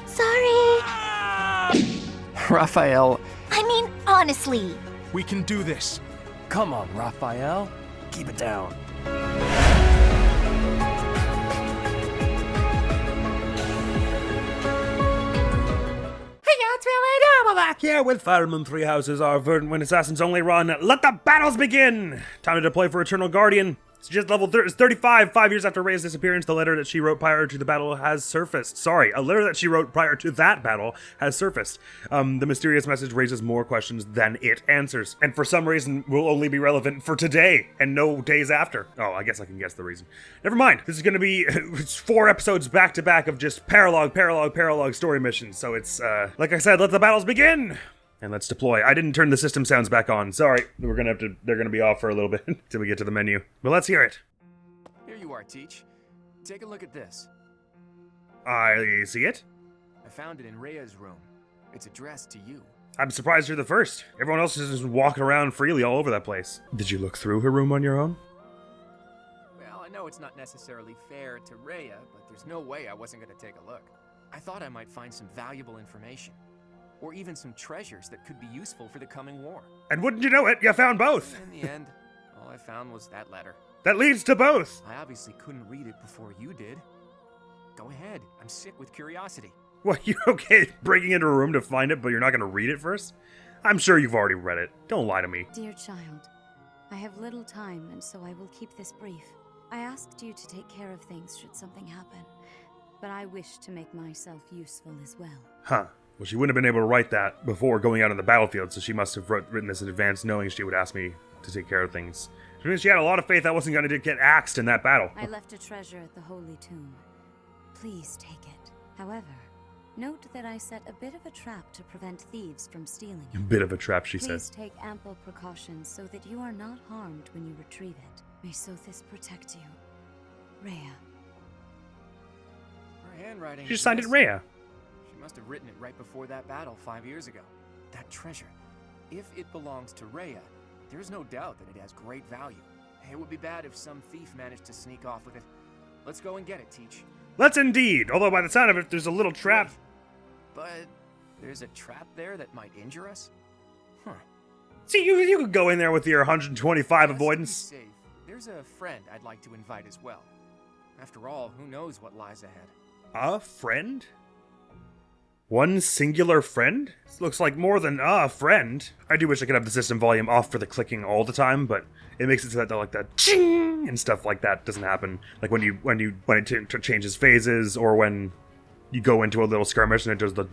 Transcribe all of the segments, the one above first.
Sorry. Raphael, I mean, honestly. We can do this. come on, Raphael. Keep it down. Back here with Fireman Three Houses, our Verdant when Assassins only run. Let the battles begin! Time to deploy for Eternal Guardian. It's just level 35, 5 years after Rhea's disappearance. The letter that she wrote prior to the battle has surfaced. Sorry, a letter that she wrote prior to that battle has surfaced. The mysterious message raises more questions than it answers, and for some reason will only be relevant for today and no days after. Oh, I guess I can guess the reason. Never mind. This is going to be 4 episodes back to back of just paralogue story missions. So it's like I said, let the battles begin. And let's deploy. I didn't turn the system sounds back on. Sorry. They're gonna be off for a little bit until we get to the menu. But let's hear it. Here you are, Teach. Take a look at this. I see it. I found it in Rhea's room. It's addressed to you. I'm surprised you're the first. Everyone else is just walking around freely all over that place. Did you look through her room on your own? Well, I know it's not necessarily fair to Rhea, but there's no way I wasn't going to take a look. I thought I might find some valuable information. Or even some treasures that could be useful for the coming war. And wouldn't you know it, you found both. In the end, all I found was that letter. That leads to both. I obviously couldn't read it before you did. Go ahead, I'm sick with curiosity. What, you're okay breaking into a room to find it, but you're not going to read it first? I'm sure you've already read it. Don't lie to me. Dear child, I have little time, and so I will keep this brief. I asked you to take care of things should something happen, but I wish to make myself useful as well. Huh. Well, she wouldn't have been able to write that before going out on the battlefield, so she must have written this in advance knowing she would ask me to take care of things. She had a lot of faith I wasn't going to get axed in that battle. I left a treasure at the Holy Tomb. Please take it. However, note that I set a bit of a trap to prevent thieves from stealing A it. bit of a trap, she Please says. take ample precautions so that you are not harmed when you retrieve it. May Sothis protect you. Rhea. Her handwriting. She just signed it Rhea. She must have written it right before that battle 5 years ago. That treasure, if it belongs to Rhea, there's no doubt that it has great value. It would be bad if some thief managed to sneak off with it. Let's go and get it, Teach. Let's indeed, although by the sound of it, there's a little trap. But there's a trap there that might injure us? Huh. See, you could go in there with your 125 Just to be avoidance. safe, there's a friend I'd like to invite as well. After all, who knows what lies ahead? A friend? One singular friend? This looks like more than a friend. I do wish I could have the system volume off for the clicking all the time, but it makes it so that like that ching and stuff like that doesn't happen. Like when it changes phases, or when you go into a little skirmish and it does the.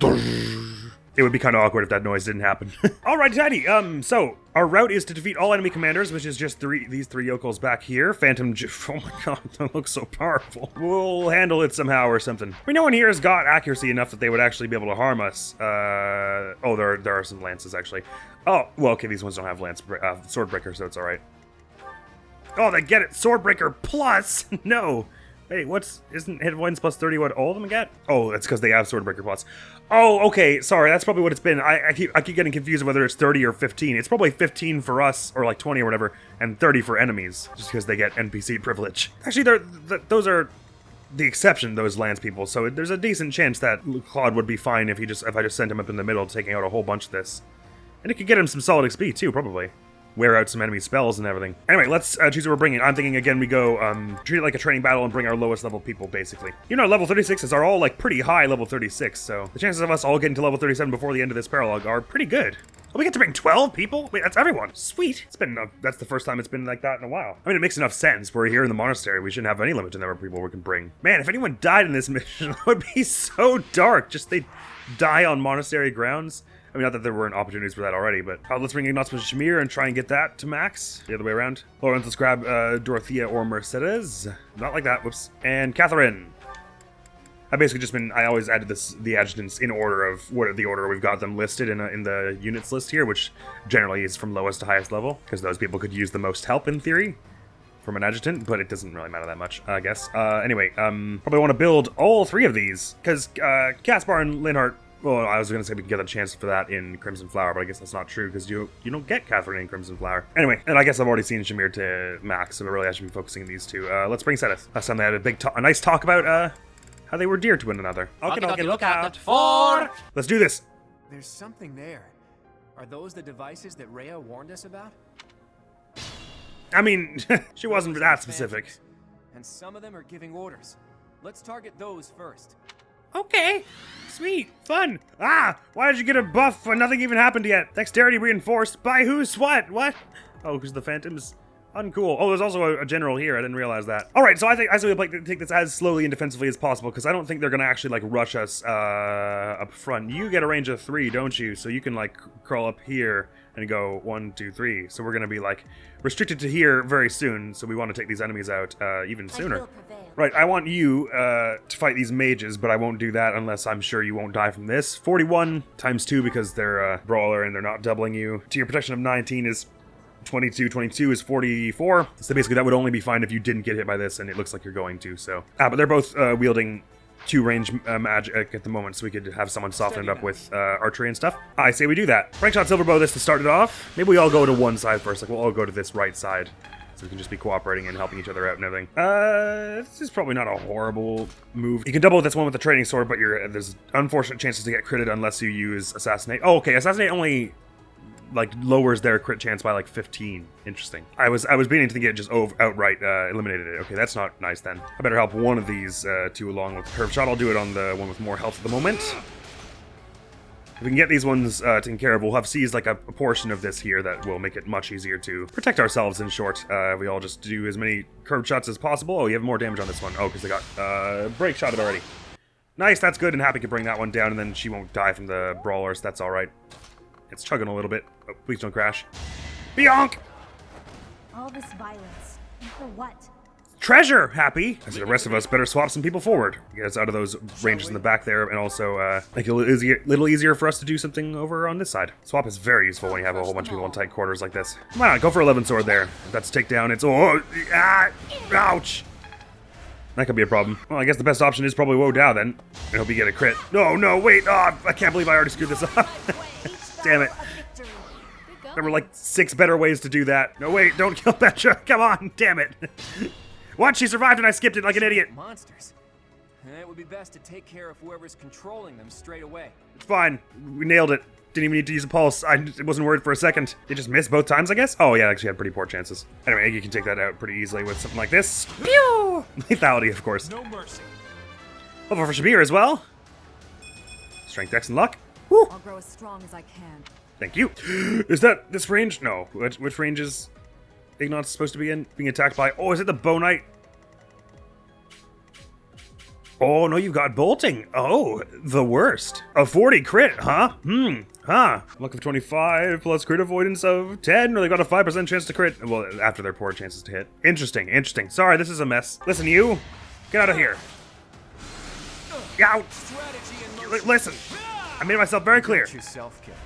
It would be kind of awkward if that noise didn't happen. Alright, Teddy. So our route is to defeat all enemy commanders, which is just these three yokels back here. Oh my god, that looks so powerful. We'll handle it somehow or something. No one here has got accuracy enough that they would actually be able to harm us. Oh, there are some lances actually. Oh, well, okay, these ones don't have swordbreaker, so it's alright. Oh, they get it. Swordbreaker plus. No. Hey, isn't hit points plus 30 what all of them get? Oh, that's because they have Swordbreaker plus. Oh, okay, sorry, that's probably what it's been. I keep getting confused whether it's 30 or 15. It's probably 15 for us, or like 20 or whatever, and 30 for enemies, just because they get NPC privilege. Actually, those are the exception, those lance people, so there's a decent chance that Claude would be fine if I just sent him up in the middle, taking out a whole bunch of this. And it could get him some solid XP too, probably. Wear out some enemy spells and everything. Anyway, let's choose what we're bringing. I'm thinking, again, we go treat it like a training battle and bring our lowest level people, basically. You know, level 36s are all, like, pretty high level 36, so the chances of us all getting to level 37 before the end of this paralogue are pretty good. Oh, we get to bring 12 people? Wait, that's everyone. Sweet. That's the first time it's been like that in a while. I mean, it makes enough sense. We're here in the monastery. We shouldn't have any limit to the number of people we can bring. Man, if anyone died in this mission, that would be so dark. Just they die on monastery grounds. I mean, not that there weren't opportunities for that already, but let's bring Ignatius with Shamir and try and get that to max. The other way around. Lawrence, let's grab Dorothea or Mercedes. Not like that, whoops. And Catherine. I always added the adjutants in order of the order we've got them listed in the units list here, which generally is from lowest to highest level, because those people could use the most help in theory from an adjutant, but it doesn't really matter that much, I guess. Anyway, probably want to build all 3 of these, because Caspar and Linhart. Well, I was going to say we could get a chance for that in Crimson Flower, but I guess that's not true, because you don't get Catherine in Crimson Flower. Anyway, and I guess I've already seen Shamir to max, so really I should be focusing on these 2. Let's bring Seth. Last time they had a nice talk about how they were dear to one another. Okay, look out. 4! Let's do this. There's something there. Are those the devices that Rhea warned us about? I mean, she wasn't Those are that the specific. Phantoms, and some of them are giving orders. Let's target those first. Okay. Sweet. Fun. Ah! Why did you get a buff when nothing even happened yet? Dexterity reinforced. By who's what? What? Oh, because the Phantoms. Uncool. Oh, there's also a general here. I didn't realize that. All right, so I say we'd like to take this as slowly and defensively as possible because I don't think they're going to actually, like, rush us up front. You get a range of 3, don't you? So you can, like, crawl up here and go 1, 2, 3. So we're going to be, like, restricted to here very soon. So we want to take these enemies out even sooner. I will prevail. Right, I want you to fight these mages, but I won't do that unless I'm sure you won't die from this. 41 times 2 because they're brawler and they're not doubling you. To your protection of 19 is 22. 22 is 44. So basically that would only be fine if you didn't get hit by this, and it looks like you're going to, so. But they're both wielding 2 range magic at the moment, so we could have someone soften it up with archery and stuff. I say we do that. Rank shot silverbow this to start it off. Maybe we all go to one side first, like we'll all go to this right side. So we can just be cooperating and helping each other out and everything. This is probably not a horrible move. You can double this one with the training sword, but there's unfortunate chances to get critted unless you use assassinate. Oh, okay, assassinate only like lowers their crit chance by like 15. Interesting. I was beginning to think it just outright eliminated it. Okay, that's not nice then. I better help one of these two along with the curve shot. I'll do it on the one with more health at the moment. If we can get these ones taken care of, we'll have seized like a portion of this here that will make it much easier to protect ourselves in short. We all just do as many curved shots as possible. Oh, you have more damage on this one. Oh, because they got break shotted already. Nice, that's good, and Happy can bring that one down, and then she won't die from the brawler, so that's alright. It's chugging a little bit. Oh, please don't crash. Bionk! All this violence. And for what? Treasure, Happy! As the rest of us better swap some people forward. Get us out of those ranges in the back there, and also make it a little easier for us to do something over on this side. Swap is very useful when you have a whole bunch of people in tight quarters like this. Come on, go for 11 sword there. If that's a takedown, it's... Oh, ouch! That could be a problem. Well, I guess the best option is probably Woe Dow then. I hope you get a crit. No, wait! Oh, I can't believe I already screwed this up. Damn it. There were like 6 better ways to do that. No, wait, don't kill Petra. Come on, damn it. What? She survived and I skipped it like an idiot. Monsters. And it would be best to take care of whoever's controlling them straight away. It's fine. We nailed it. Didn't even need to use a pulse. I wasn't worried for a second. They just missed both times, I guess? Oh, yeah, actually had pretty poor chances. Anyway, you can take that out pretty easily with something like this. Pew! Lethality, of course. No mercy. Level for Shabir as well. Strength, Dex, and Luck. Woo! I'll grow as strong as I can. Thank you. Is that this range? No. Which range is Ignat's supposed to be in? Being attacked by... Oh, is it the Bow Knight? Oh, no, you've got bolting. Oh, the worst. A 40 crit, huh? Luck of 25 plus crit avoidance of 10. Or they got a 5% chance to crit. Well, after their poor chances to hit. Interesting. Sorry, this is a mess. Listen, you. Get out of here. Out. Listen. I made myself very clear. Get yourself killed.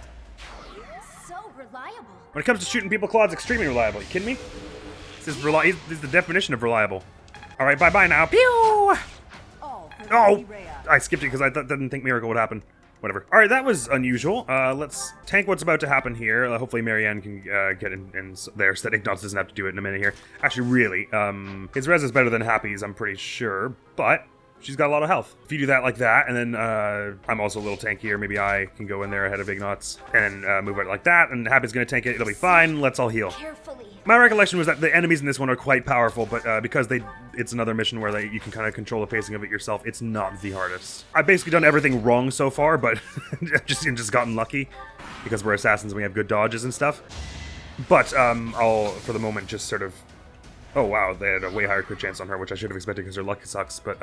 So reliable. When it comes to shooting people, Claude's extremely reliable. You kidding me? This is the definition of reliable. All right, bye-bye now. Pew! Oh, I skipped it because I didn't think miracle would happen. Whatever. All right, that was unusual. Let's tank what's about to happen here. Hopefully Marianne can get in there so that Ignatz doesn't have to do it in a minute here. Actually, really, his res is better than Happy's, I'm pretty sure, but she's got a lot of health. If you do that like that, and then I'm also a little tankier, maybe I can go in there ahead of Ignatz and move it like that, and Happy's gonna tank it. It'll be fine. Let's all heal. Carefully. My recollection was that the enemies in this one are quite powerful, but because it's another mission where you can kind of control the pacing of it yourself, it's not the hardest. I've basically done everything wrong so far, but just gotten lucky because we're assassins and we have good dodges and stuff. But I'll, for the moment, just sort of... Oh, wow, they had a way higher crit chance on her, which I should have expected because her luck sucks, but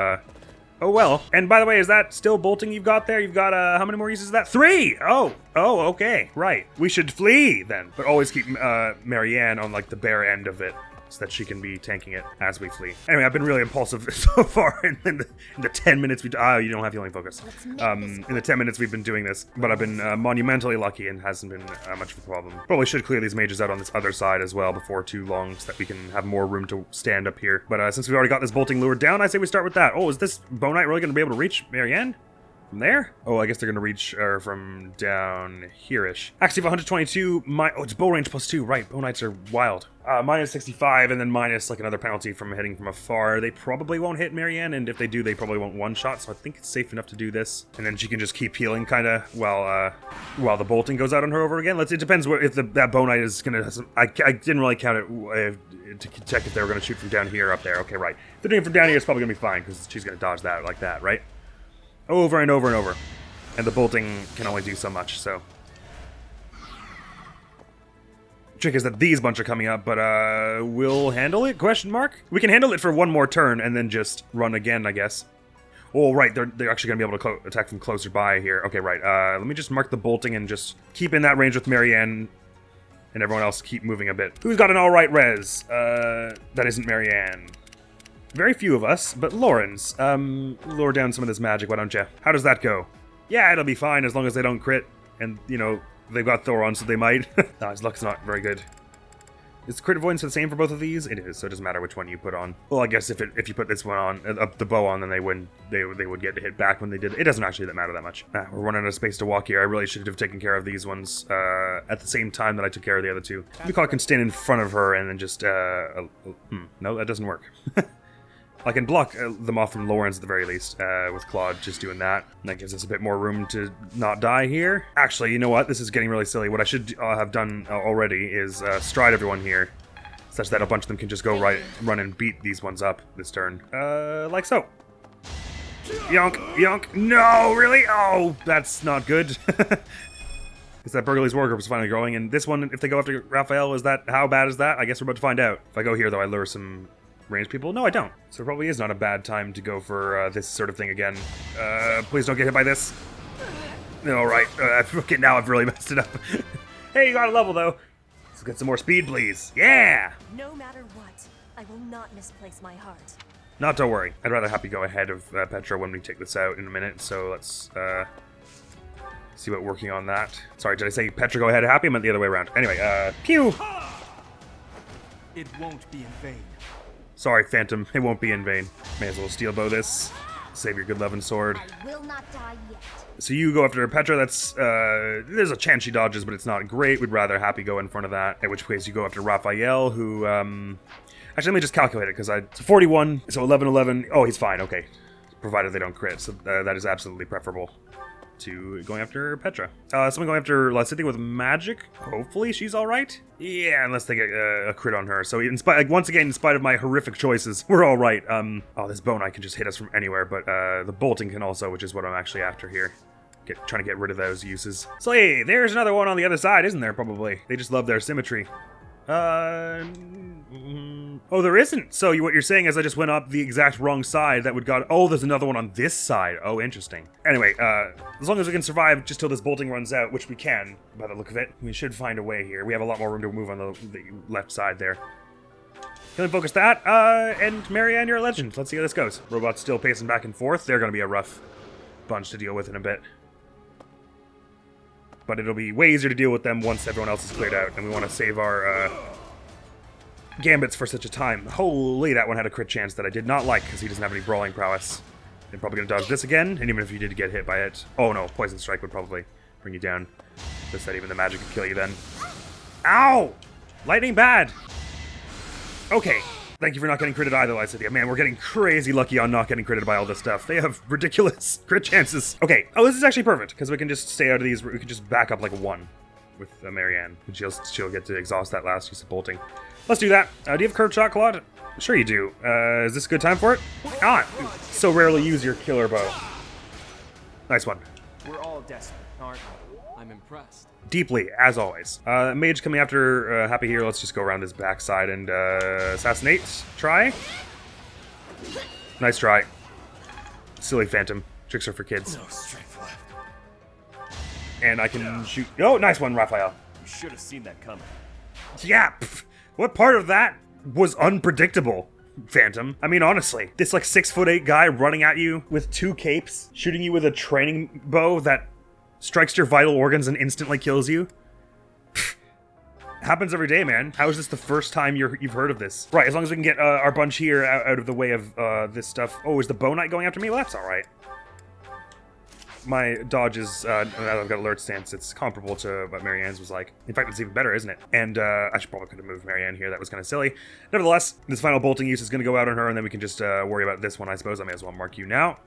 oh well. And by the way, is that still bolting you've got there? You've got, how many more uses is that? 3! Oh, okay, right. We should flee, then. But always keep Marianne on, like, the bare end of it, so that she can be tanking it as we flee. Anyway, I've been really impulsive so far in the 10 minutes you don't have healing focus. In the 10 minutes we've been doing this, but I've been monumentally lucky and hasn't been much of a problem. Probably should clear these mages out on this other side as well before too long so that we can have more room to stand up here. But since we've already got this bolting lured down, I say we start with that. Oh, is this Bow Knight really going to be able to reach Marianne? From there? Oh, I guess they're gonna reach from down here-ish. Actually, if 122, oh, it's bow range +2, right. Bow knights are wild. Minus 65, and then minus like another penalty from hitting from afar. They probably won't hit Marianne, and if they do, they probably won't one-shot, so I think it's safe enough to do this. And then she can just keep healing, kinda, while the bolting goes out on her over again. It depends if that bow knight is gonna have some, I didn't really count it to check if they were gonna shoot from down here up there. Okay, right. If they're doing it from down here, it's probably gonna be fine, because she's gonna dodge that like that, right? Over and over and over. And the bolting can only do so much, so. Trick is that these bunch are coming up, but we'll handle it? Question mark? We can handle it for one more turn and then just run again, I guess. Oh, right, they're actually going to be able to attack from closer by here. Okay, right, let me just mark the bolting and just keep in that range with Marianne and everyone else keep moving a bit. Who's got an alright res? That isn't Marianne. Very few of us, but Lauren's. Lure down some of this magic, why don't you? How does that go? Yeah, it'll be fine as long as they don't crit. And, you know, they've got Thor on, so they might. No, his luck's not very good. Is crit avoidance the same for both of these? It is, so it doesn't matter which one you put on. Well, I guess if you put this one on, the bow on, then they would get to hit back when they did. It doesn't actually matter that much. We're running out of space to walk here. I really should have taken care of these ones at the same time that I took care of the other two. Mikal can stand in front of her and then just, no, that doesn't work. I can block them off from Lawrence at the very least, with Claude just doing that. And that gives us a bit more room to not die here. Actually, you know what? This is getting really silly. What I should have done already is stride everyone here, such that a bunch of them can just go run and beat these ones up this turn. Like so. Yonk, yonk. No, really? Oh, that's not good. Because that Burgley's War Group is finally growing, and this one, if they go after Raphael, how bad is that? I guess we're about to find out. If I go here, though, I lure some ranged people? No, I don't. So it probably is not a bad time to go for this sort of thing again. Please don't get hit by this. Alright, okay, now I've really messed it up. Hey, you got a level, though. Let's get some more speed, please. Yeah! No matter what, I will not misplace my heart. Not to worry. I'd rather have you go ahead of Petra when we take this out in a minute, so let's see about working on that. Sorry, did I say Petra go ahead of Happy? I meant the other way around. Anyway, pew! It won't be in vain. Sorry, Phantom. It won't be in vain. May as well steel bow this. Save your good loving sword. I will not die yet. So you go after Petra. That's, there's a chance she dodges, but it's not great. We'd rather Happy go in front of that. In which case you go after Raphael, who, actually, let me just calculate it, because it's 41, so 11. Oh, he's fine, okay. Provided they don't crit, so that is absolutely preferable to going after Petra. Someone going after Lacithia with magic. Hopefully she's all right. Yeah, unless they get a crit on her. So once again, in spite of my horrific choices, we're all right. Oh, this bone knight can just hit us from anywhere, but the bolting can also, which is what I'm actually after here. Trying to get rid of those uses. So hey, there's another one on the other side, isn't there? Probably. They just love their symmetry. Oh, there isn't. So what you're saying is I just went up the exact wrong side. That would got. Oh, there's another one on this side. Oh, interesting. Anyway, as long as we can survive just till this bolting runs out, which we can, by the look of it, we should find a way here. We have a lot more room to move on the left side there. Can we focus that? And Marianne, you're a legend. Let's see how this goes. Robots still pacing back and forth. They're going to be a rough bunch to deal with in a bit. But it'll be way easier to deal with them once everyone else is cleared out, and we want to save our gambits for such a time. Holy, that one had a crit chance that I did not like, because he doesn't have any brawling prowess. They're probably going to dodge this again, and even if you did get hit by it... Oh no, Poison Strike would probably bring you down. Just that even the magic could kill you then. Ow! Lightning bad! Okay. Thank you for not getting critted either, Lysithia. Man, we're getting crazy lucky on not getting critted by all this stuff. They have ridiculous crit chances. Okay. Oh, this is actually perfect, because we can just stay out of these. We can just back up like a 1 with Marianne. And she'll get to exhaust that last use of bolting. Let's do that. Do you have curved shot, Claude? Sure you do. Is this a good time for it? Ah! So rarely use your killer bow. Nice one. We're all desperate, aren't we? I'm impressed. Deeply, as always. Mage coming after Happy here. Let's just go around this backside and assassinate. Try. Nice try. Silly Phantom. Tricks are for kids. No strength left. And I can shoot. Oh, nice one, Raphael. You should have seen that coming. Yeah. Pff, what part of that was unpredictable, Phantom? I mean, honestly, this like 6'8" guy running at you with 2 capes, shooting you with a training bow that strikes your vital organs and instantly kills you. Pfft. Happens every day, man. How is this the first time you've heard of this? Right, as long as we can get our bunch here out of the way of this stuff. Oh, is the bow knight going after me? Well, that's all right. my dodge is, now that I've got alert stance, it's comparable to what Marianne's was like. In fact, it's even better, isn't it? And I should probably could have moved Marianne here. That was kind of silly. Nevertheless, this final bolting use is going to go out on her, and then we can just worry about this one, I suppose. I may as well mark you now.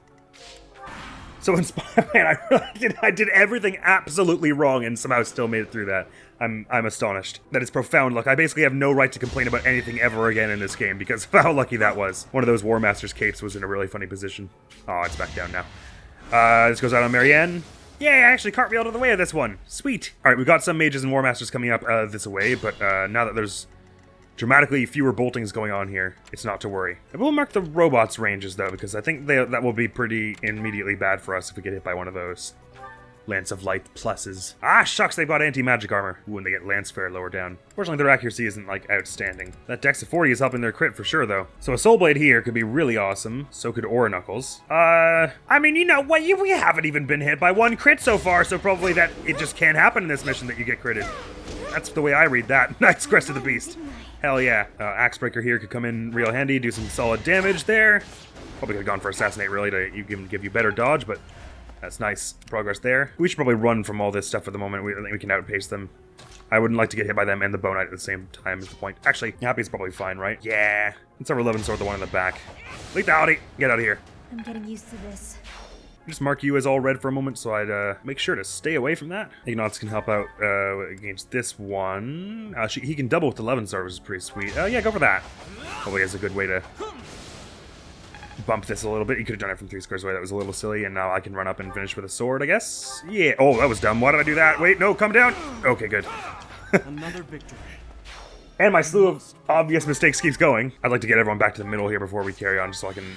So in Spider-Man, I did everything absolutely wrong and somehow still made it through that. I'm astonished. That is profound luck. I basically have no right to complain about anything ever again in this game because of how lucky that was. One of those War Master's capes was in a really funny position. Oh, it's back down now. This goes out on Marianne. Yay, I actually cartwheeled out of the way of this one. Sweet. Alright, we've got some mages and War Masters coming up this way, but now that there's dramatically fewer boltings going on here, it's not to worry. I will mark the robots' ranges, though, because I think that will be pretty immediately bad for us if we get hit by one of those. Lance of Light pluses. Ah, shucks, they've got anti-magic armor. Ooh, and they get lance fare lower down. Fortunately, their accuracy isn't, like, outstanding. That dex of 40 is helping their crit for sure, though. So a Soul Blade here could be really awesome. So could Ore Knuckles. I mean, you know what? We haven't even been hit by one crit so far, so probably that it just can't happen in this mission that you get critted. That's the way I read that. Nice, Crest of the Beast. Hell yeah. Axebreaker here could come in real handy, do some solid damage there. Probably could have gone for Assassinate, really, to give you better dodge, but that's nice progress there. We should probably run from all this stuff for the moment. I think we can outpace them. I wouldn't like to get hit by them and the Bone Knight at the same time is the point. Actually, Happy's probably fine, right? Yeah. Let's have our 11 sword, the one in the back. Lethality! Get out of here. I'm getting used to this. Just mark you as all red for a moment, so I'd make sure to stay away from that. Ignots can help out against this one. He can double with 11 sword, which is pretty sweet. Yeah, go for that. Probably has a good way to bump this a little bit. You could have done it from 3 squares away. That was a little silly, and now I can run up and finish with a sword, I guess. Yeah. Oh, that was dumb. Why did I do that? Wait, no, come down. Okay, good. Another victory. And my slew of obvious mistakes keeps going. I'd like to get everyone back to the middle here before we carry on, just so I can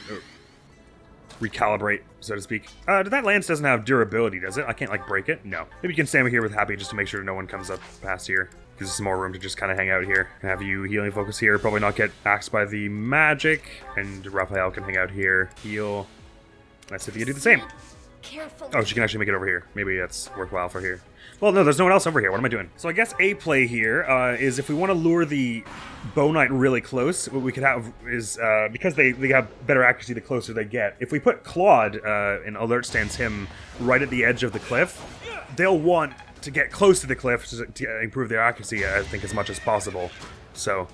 recalibrate, so to speak. That lance doesn't have durability, does it? I can't, like, break it? No. Maybe you can stand here with Happy just to make sure no one comes up past here. Gives us some more room to just kind of hang out here. Have you healing focus here. Probably not get axed by the magic. And Raphael can hang out here. Heal. Let's see if you do the same. Careful. Oh, she can actually make it over here. Maybe that's worthwhile for here. Well, no, there's no one else over here. What am I doing? So I guess a play here is if we want to lure the Bone Knight really close, what we could have is, because they have better accuracy the closer they get, if we put Claude and alert stance him right at the edge of the cliff, they'll want to get close to the cliff to improve their accuracy, I think, as much as possible. So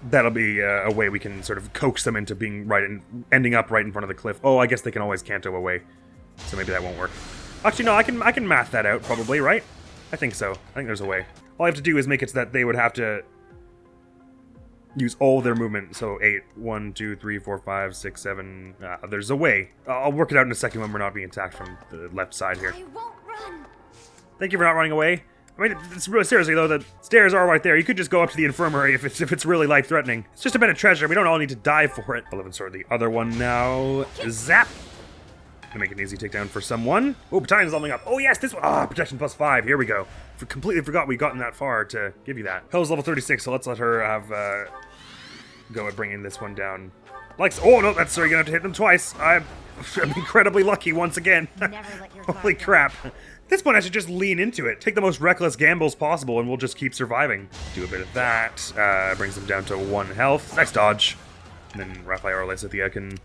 that'll be a way we can sort of coax them into being ending up right in front of the cliff. Oh, I guess they can always canto away, so maybe that won't work. Actually, no, I can math that out, probably, right? I think so. I think there's a way. All I have to do is make it so that they would have to use all their movement. So 8, 1, 2, 3, 4, 5, 6, 7. There's a way. I'll work it out in a second when we're not being attacked from the left side here. I won't run. Thank you for not running away. I mean, it's really seriously though, the stairs are right there. You could just go up to the infirmary if it's really life-threatening. It's just a bit of treasure. We don't all need to die for it. 11 sword, the other one now. Zap. To make an easy takedown for someone. Oh, Battalion's leveling up. Oh yes, this one. Ah, protection plus 5. Here we go. Completely forgot we'd gotten that far to give you that. Hell's level 36, so let's let her have go at bringing this one down. Oh no, that's sorry. You're gonna have to hit them twice. I'm incredibly lucky once again. Never let your Holy guard down. crap. At this point, I should just lean into it. Take the most reckless gambles possible, and we'll just keep surviving. Do a bit of that. Brings them down to 1 health. Nice dodge. And then Raphael or Lysithea can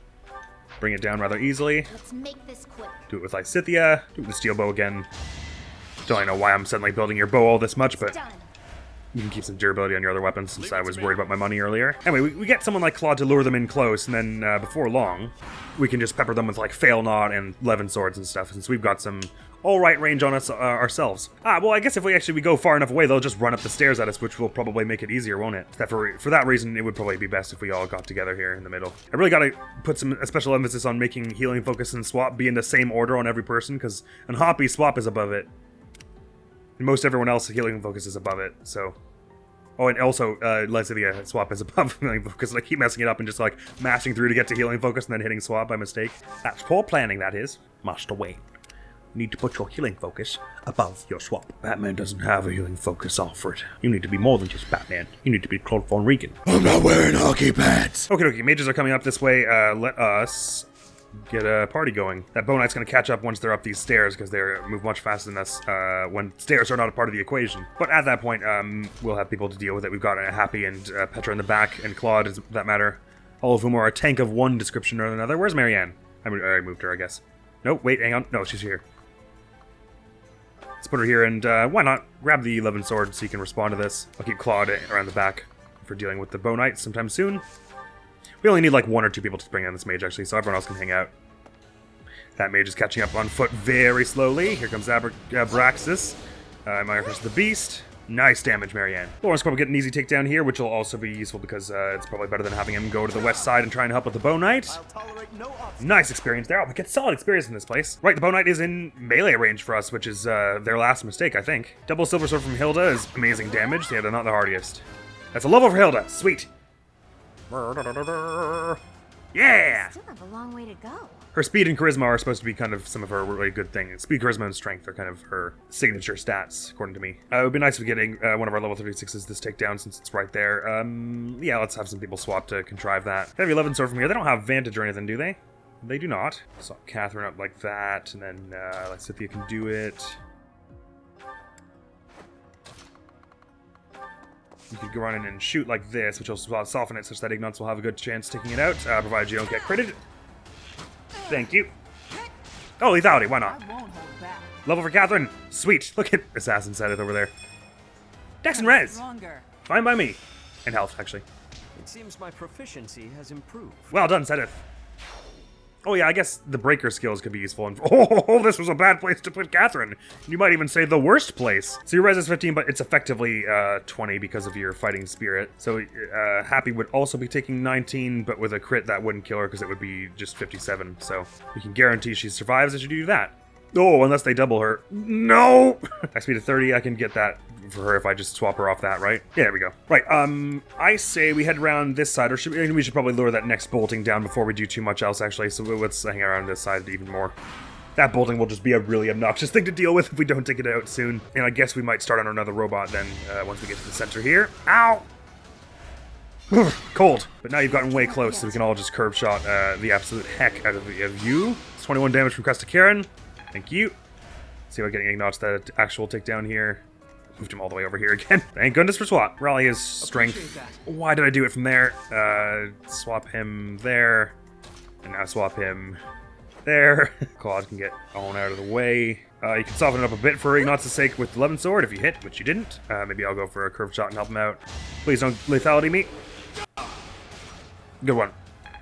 bring it down rather easily. Let's make this quick. Do it with Lysithea. Do it with the steel bow again. Don't really know why I'm suddenly building your bow all this much, but Done. you can keep some durability on your other weapons since I was worried about my money earlier. Anyway, we get someone like Claude to lure them in close, and then before long, we can just pepper them with like Fail Not and 11 swords and stuff, since we've got some alright range on us ourselves. Well, I guess if we go far enough away, they'll just run up the stairs at us, which will probably make it easier, won't it? For that reason, it would probably be best if we all got together here in the middle. I really gotta put a special emphasis on making healing focus and swap be in the same order on every person, because on Hoppy, swap is above it. And most everyone else, healing focus is above it, so... Oh, and also, Lysithea swap is above healing focus. I keep messing it up and just, like, mashing through to get to healing focus and then hitting swap by mistake. That's poor planning, that is. Master Wayne, you need to put your healing focus above your swap. Batman doesn't have a healing focus, Alfred. You need to be more than just Batman. You need to be Claude Von Regan. I'm not wearing hockey pads! Okay, mages are coming up this way. Let us get a party going. That Bone Knight's gonna catch up once they're up these stairs, because they move much faster than us when stairs are not a part of the equation. But at that point, we'll have people to deal with it. We've got Happy and Petra in the back, and Claude, for that matter, all of whom are a tank of one description or another. Where's Marianne? I moved her, I guess. Nope, wait, hang on. No, she's here. Let's put her here, and why not grab the 11 sword so you can respond to this. I'll keep Claude around the back for dealing with the Bow Knight sometime soon. We only need like 1 or 2 people to bring in this mage, actually, so everyone else can hang out. That mage is catching up on foot very slowly. Here comes Abraxas. Myers the Beast. Nice damage, Marianne. Lauren's probably get an easy takedown here, which will also be useful because it's probably better than having him go to the west side and try and help with the Bow Knight. Nice experience there. Oh, we get solid experience in this place. Right, the Bow Knight is in melee range for us, which is their last mistake, I think. Double Silver Sword from Hilda is amazing damage. Yeah, they're not the hardiest. That's a level for Hilda. Sweet. Yeah! Still have a long way to go. Her speed and charisma are supposed to be kind of some of her really good things. Speed, charisma, and strength are kind of her signature stats, according to me. It would be nice if getting one of our level 36s this takedown since it's right there. Yeah, let's have some people swap to contrive that. Heavy 11 sword from here. They don't have Vantage or anything, do they? They do not. Swap Catherine up like that, and then Lysithia can do it. You could go run in and shoot like this, which will soften it such that Ignatz will have a good chance taking it out, provided you don't get critted. Thank you. Oh, lethality, why not? Level for Catherine. Sweet. Look at Assassin said it over there. Dex and Res. Fine by me. And health, actually. It seems my proficiency has improved. Well done, Sedith. Oh yeah, I guess the breaker skills could be useful. And oh, this was a bad place to put Catherine. You might even say the worst place. So your res is 15, but it's effectively 20 because of your fighting spirit. So Happy would also be taking 19, but with a crit that wouldn't kill her because it would be just 57. So we can guarantee she survives as you do that. Oh, unless they double her. No! XP to 30, I can get that for her if I just swap her off that, right? Yeah, there we go. Right, I say we head around this side, or we should probably lure that next bolting down before we do too much else, actually, so let's hang around this side even more. That bolting will just be a really obnoxious thing to deal with if we don't take it out soon. And I guess we might start on another robot then, once we get to the center here. Ow! Cold. But now you've gotten way close, so we can all just curve shot the absolute heck out of you. It's 21 damage from Cresta Karen. Thank you. See if I'm getting Ignatz that actual takedown here. Moved him all the way over here again. Thank goodness for swap. Rally his strength. Why did I do it from there? Swap him there. And now swap him there. Claude can get on out of the way. You can soften it up a bit for Ignatz's sake with the 11 sword if you hit, which you didn't. Maybe I'll go for a curved shot and help him out. Please don't lethality me. Good one.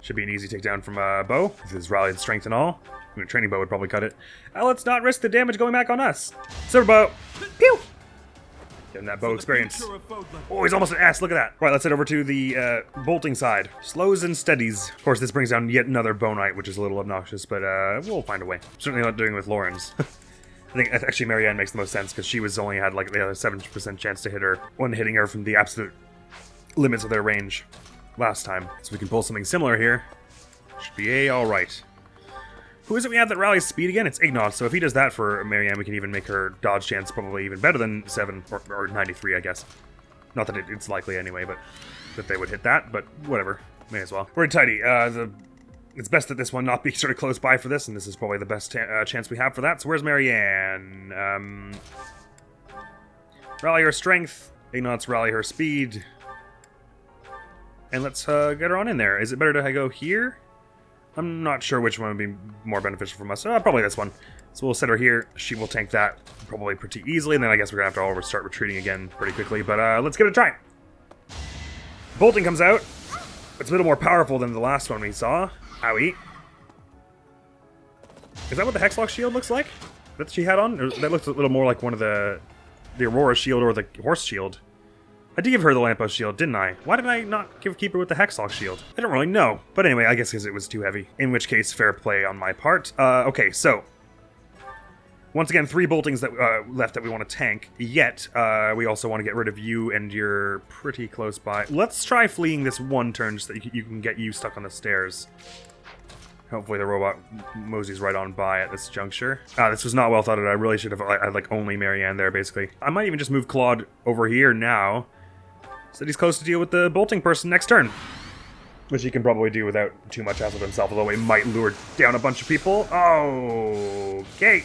Should be an easy takedown from Bo. This is rallied strength and all. I mean, a training bow would probably cut it. Let's not risk the damage going back on us. Silver bow. Pew! Getting that bow experience. Oh, he's almost an S. Look at that. Right, let's head over to the bolting side. Slows and steadies. Of course, this brings down yet another Bow Knight, which is a little obnoxious, but we'll find a way. Certainly not doing it with Lauren's. I think actually Marianne makes the most sense because she was only had like the other 70% chance to hit her when hitting her from the absolute limits of their range last time. So we can pull something similar here. Should be alright. Who is it we have that rallies speed again? It's Ignatz, so if he does that for Marianne, we can even make her dodge chance probably even better than 7 or 93, I guess. Not that it's likely anyway, but that they would hit that, but whatever. May as well. We're tidy. It's best that this one not be sort of close by for this, and this is probably the best chance we have for that. So where's Marianne? Rally her strength. Ignatz rally her speed. And let's get her on in there. Is it better to go here? I'm not sure which one would be more beneficial from us. Probably this one. So we'll set her here. She will tank that probably pretty easily, and then I guess we're going to have to all start retreating again pretty quickly. But let's give it a try. Bolting comes out. It's a little more powerful than the last one we saw. Owie. Is that what the Hexlock shield looks like? That she had on? That looks a little more like one of the Aurora shield or the Horse shield. I did give her the Lamppost shield, didn't I? Why did I not keep her with the Hexlock shield? I don't really know. But anyway, I guess because it was too heavy. In which case, fair play on my part. Okay, so. Once again, 3 boltings that left that we want to tank. Yet, we also want to get rid of you, and you're pretty close by. Let's try fleeing this one turn so that you can get you stuck on the stairs. Hopefully the robot moseys right on by at this juncture. This was not well thought out. I really should have had like only Marianne there, basically. I might even just move Claude over here now, so that he's close to deal with the bolting person next turn. Which he can probably do without too much hassle to himself, although he might lure down a bunch of people. Okay.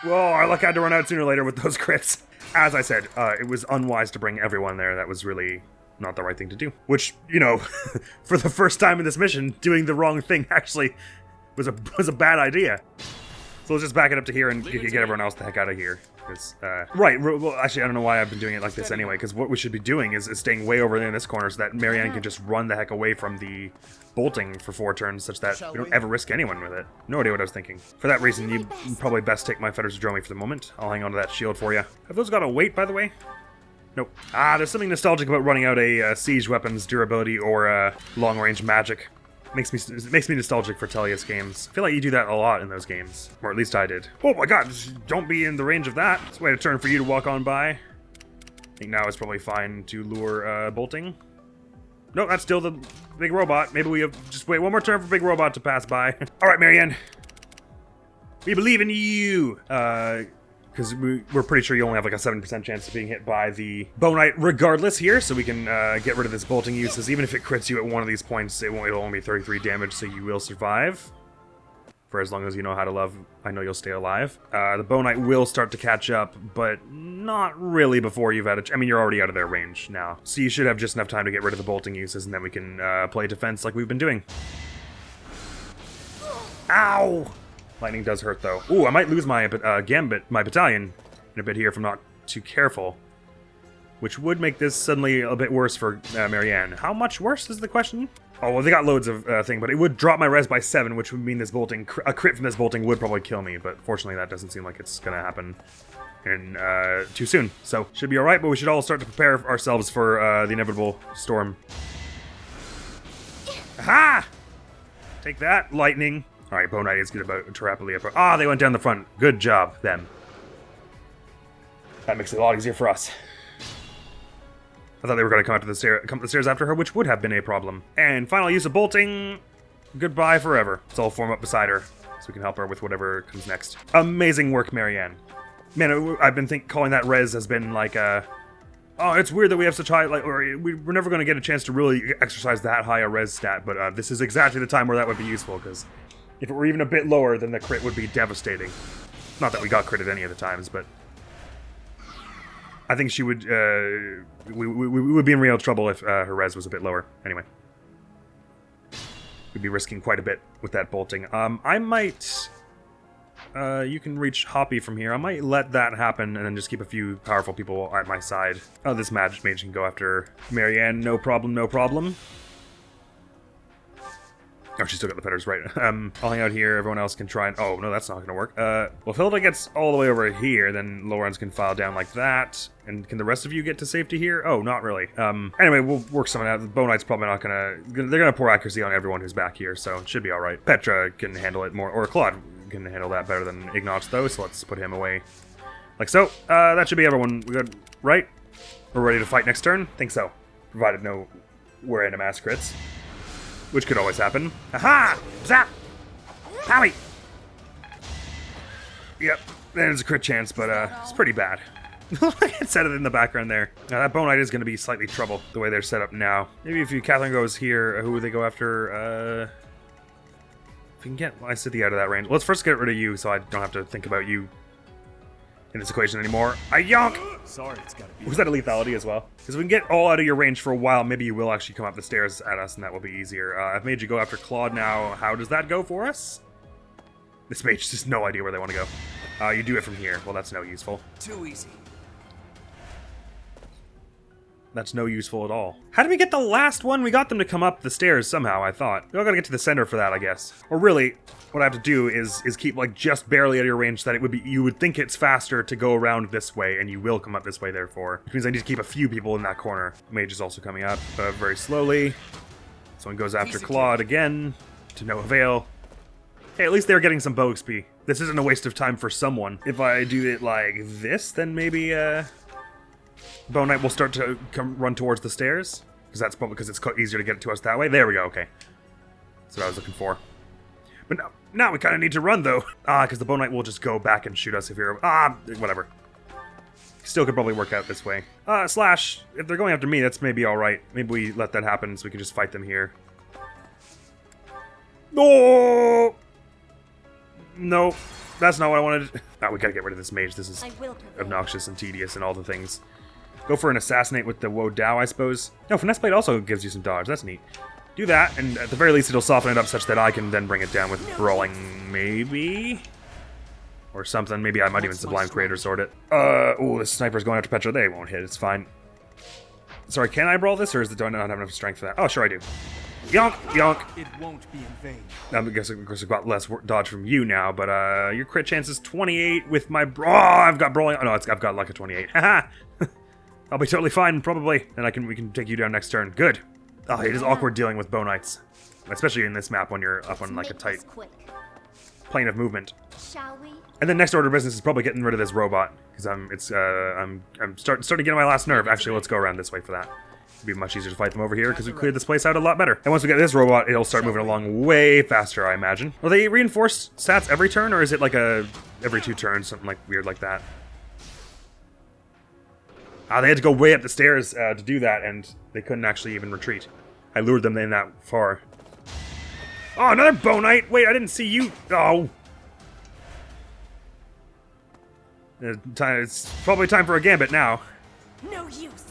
Whoa, our luck had to run out sooner or later with those crits. As I said, it was unwise to bring everyone there. That was really not the right thing to do. Which, you know, for the first time in this mission, doing the wrong thing actually was a bad idea. So let's just back it up to here and get everyone else the heck out of here. Right, well, actually, I don't know why I've been doing it like this anyway, because what we should be doing is staying way over there in this corner so that Marianne can just run the heck away from the bolting for 4 turns, such that we don't ever risk anyone with it. No idea what I was thinking. For that reason, you probably best take my Fetters Dromi for the moment. I'll hang on to that shield for you. Have those got a weight, by the way? Nope. There's something nostalgic about running out a siege weapon's durability or long-range magic. It makes me nostalgic for Tellius games. I feel like you do that a lot in those games. Or at least I did. Oh my god, don't be in the range of that. It's a way to turn for you to walk on by. I think now is probably fine to lure bolting. No, that's still the big robot. Maybe we have just wait one more turn for big robot to pass by. Alright, Marianne. We believe in you! Because we're pretty sure you only have like a 7% chance of being hit by the Bow Knight regardless here, so we can get rid of this bolting uses. Even if it crits you at one of these points, it'll only be 33 damage, so you will survive. For as long as you know how to love, I know you'll stay alive. The Bow Knight will start to catch up, but not really before you've had I mean, you're already out of their range now. So you should have just enough time to get rid of the bolting uses, and then we can play defense like we've been doing. Ow! Lightning does hurt, though. Ooh, I might lose my Gambit, my battalion, in a bit here if I'm not too careful. Which would make this suddenly a bit worse for Marianne. How much worse is the question? Oh, well, they got loads of thing, but it would drop my res by 7, which would mean this bolting, a crit from this bolting would probably kill me, but fortunately that doesn't seem like it's gonna happen in too soon. So, should be alright, but we should all start to prepare ourselves for the inevitable storm. Aha! Take that, lightning. Alright, Bow Knight is good about to rapidly approach. Ah, they went down the front. Good job, them. That makes it a lot easier for us. I thought they were going to come up the stairs after her, which would have been a problem. And final use of bolting. Goodbye forever. Let's all form up beside her, so we can help her with whatever comes next. Amazing work, Marianne. Man, I've been calling that res has been like a... Oh, it's weird that we have such high, we're never going to get a chance to really exercise that high a res stat, but this is exactly the time where that would be useful, because if it were even a bit lower, then the crit would be devastating. Not that we got critted any of the times, but I think she would, we would be in real trouble if her res was a bit lower. Anyway. We'd be risking quite a bit with that bolting. I might, you can reach Hoppy from here. I might let that happen and then just keep a few powerful people at my side. Oh, this mage can go after Marianne. No problem, no problem. Oh, she's still got the Fetters, right. I'll hang out here, everyone else can try and... Oh, no, that's not gonna work. Well, if Hilda gets all the way over here, then Lawrence can file down like that. And can the rest of you get to safety here? Oh, not really. Anyway, we'll work something out. The Bow Knight's probably not gonna... They're gonna pour accuracy on everyone who's back here, so it should be alright. Petra can handle it more, or Claude can handle that better than Ignatz, though, so let's put him away. Like so. That should be everyone. We good, right? We're ready to fight next turn? Think so. Provided no random ass crits. Which could always happen. Aha! Zap! Howie! Yep, there's a crit chance, but it's pretty bad. It said it in the background there. Now that Bow Knight is going to be slightly trouble the way they're set up now. Maybe if Catherine goes here, who would they go after? If we can get City out of that range. Let's first get rid of you so I don't have to think about you in this equation anymore. I yonk! Sorry, it's gotta be. Was that a lethality as well? Because if we can get all out of your range for a while, maybe you will actually come up the stairs at us, and that will be easier. I've made you go after Claude now. How does that go for us? This mage just has no idea where they want to go. You do it from here. Well, that's no useful. Too easy. That's no useful at all. How did we get the last one? We got them to come up the stairs somehow, I thought. We all gotta get to the center for that, I guess. Or really, what I have to do is keep like just barely out of your range so that it would be, you would think it's faster to go around this way, and you will come up this way therefore. Which means I need to keep a few people in that corner. Mage is also coming up very slowly. Someone goes after Claude again, to no avail. Hey, at least they're getting some bow XP. This isn't a waste of time for someone. If I do it like this, then maybe Bow Knight will start to run towards the stairs. Because that's probably because it's easier to get it to us that way. There we go, okay. That's what I was looking for. But now we kind of need to run, though. Because the Bow Knight will just go back and shoot us if you're... whatever. Still could probably work out this way. Slash, if they're going after me, that's maybe alright. Maybe we let that happen so we can just fight them here. Oh! No, that's not what I wanted. We gotta get rid of this mage. This is obnoxious and tedious and all the things. Go for an assassinate with the Wo Dao, I suppose. No, Finesse Blade also gives you some dodge. That's neat. Do that, and at the very least it'll soften it up such that I can then bring it down with brawling, maybe? Or something. Maybe I might even Sublime Creator Sword it. Oh, this sniper's going after Petra. They won't hit, it's fine. Sorry, can I brawl this, or do I not have enough strength for that? Oh, sure I do. Yonk! Yonk! It won't be in vain. I guess, of course, I've got less dodge from you now, but your crit chance is 28 with my I've got brawling. Oh no, I've got luck at 28. Haha! I'll be totally fine, probably. And we can take you down next turn. Good. Oh, it is awkward dealing with bow knights, especially in this map when you're up on like a tight plane of movement. Shall we? And then next order of business is probably getting rid of this robot because I'm starting to get on my last nerve. Actually, let's go around this way for that. It'd be much easier to fight them over here because we cleared this place out a lot better. And once we get this robot, it'll start moving along way faster, I imagine. Will they reinforce stats every turn, or is it like every 2 turns, something like weird like that? They had to go way up the stairs to do that, and they couldn't actually even retreat. I lured them in that far. Oh, another bow knight! Wait, I didn't see you. Oh. It's probably time for a gambit now. No use.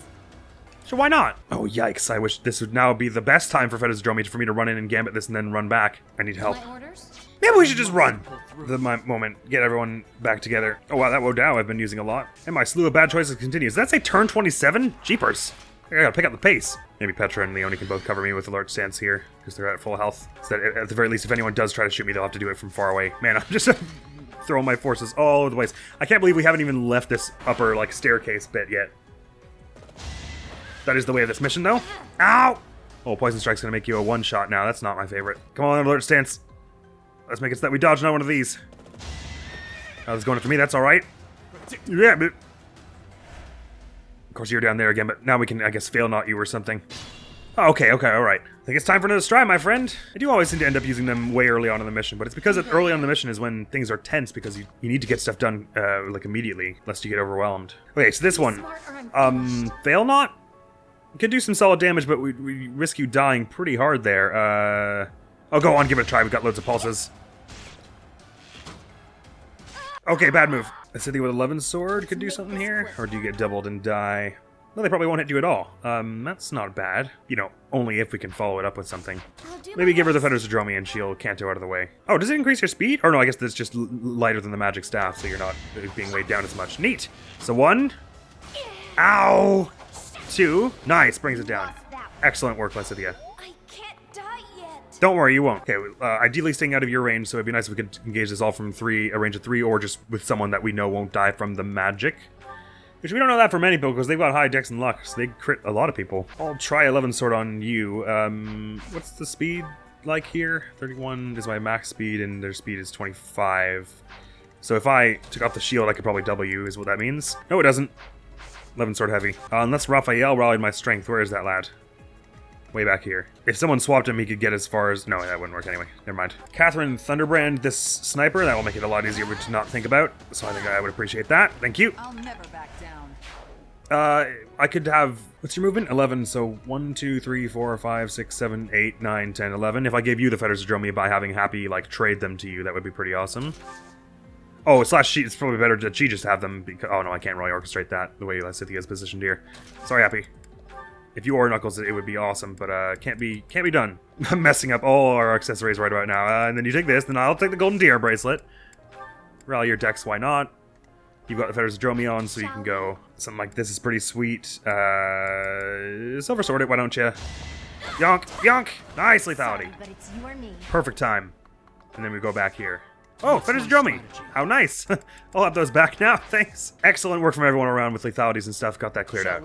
So why not? Oh, yikes. I wish this would now be the best time for Fedosdromi for me to run in and gambit this and then run back. I need help. My orders? Maybe we should just run. My moment. Get everyone back together. Oh, wow, that Wodow I've been using a lot. And my slew of bad choices continues. Did that say turn 27? Jeepers. I gotta pick up the pace. Maybe Petra and Leone can both cover me with alert stance here, because they're at full health. So that at the very least, if anyone does try to shoot me, they'll have to do it from far away. Man, I'm just throwing my forces all over the place. I can't believe we haven't even left this upper, like, staircase bit yet. That is the way of this mission, though. Ow! Oh, Poison Strike's gonna make you a one-shot now. That's not my favorite. Come on, alert stance. Let's make it so that we dodge another one of these. Oh, it's going after me. That's all right. Yeah, but... Of course, you're down there again, but now we can, I guess, fail not you or something. Oh, okay, all right. I think it's time for another stride, my friend. I do always seem to end up using them way early on in the mission, but it's because early on in the mission is when things are tense, because you need to get stuff done, like, immediately, lest you get overwhelmed. Okay, so this one. Fail not? We could do some solid damage, but we risk you dying pretty hard there. Oh, go on, give it a try. We've got loads of pulses. Okay, bad move. A city with 11 sword could do something here. Or do you get doubled and die? No, they probably won't hit you at all. That's not bad. You know, only if we can follow it up with something. Maybe give her the Fedosdromi and she'll canto out of the way. Oh, does it increase your speed? Or no, I guess that's just lighter than the magic staff, so you're not being weighed down as much. Neat. So 1. Ow! 2. Nice, brings it down. Excellent work, Lesidia. I can't die yet. Don't worry, you won't. Okay, ideally staying out of your range, so it'd be nice if we could engage this all from a range of 3, or just with someone that we know won't die from the magic. Which we don't know that for many people, because they've got high dex and luck, so they crit a lot of people. I'll try 11 sword on you. What's the speed like here? 31 is my max speed, and their speed is 25. So if I took off the shield, I could probably double you, is what that means. No, it doesn't. 11 sword heavy. Unless Raphael rallied my strength. Where is that lad? Way back here. If someone swapped him, he could get as far as... No, that wouldn't work anyway. Never mind. Catherine Thunderbrand, this sniper. That will make it a lot easier to not think about. So I think I would appreciate that. Thank you. I'll never back down. I could have... What's your movement? 11. So 1, 2, 3, 4, 5, 6, 7, 8, 9, 10, 11. If I gave you the Fedosdromi by having Happy, like, trade them to you, that would be pretty awesome. Oh, /she, it's probably better that she just have them because... Oh, no, I can't really orchestrate that the way Lesidia's positioned here. Sorry, Happy. If you or Knuckles, it would be awesome, but can't be done. I'm messing up all our accessories right about now. And then you take this, then I'll take the Golden Deer bracelet. Rally your decks, why not? You've got the Fedosdromi on, so you can go. Something like this is pretty sweet. Silver Sword it, why don't you? Yonk! Yonk! Nice lethality. Sorry, but it's you or me. Perfect time. And then we go back here. Oh, Fedosdromi! How nice! I'll have those back now, thanks. Excellent work from everyone around with lethalities and stuff. Got that cleared out.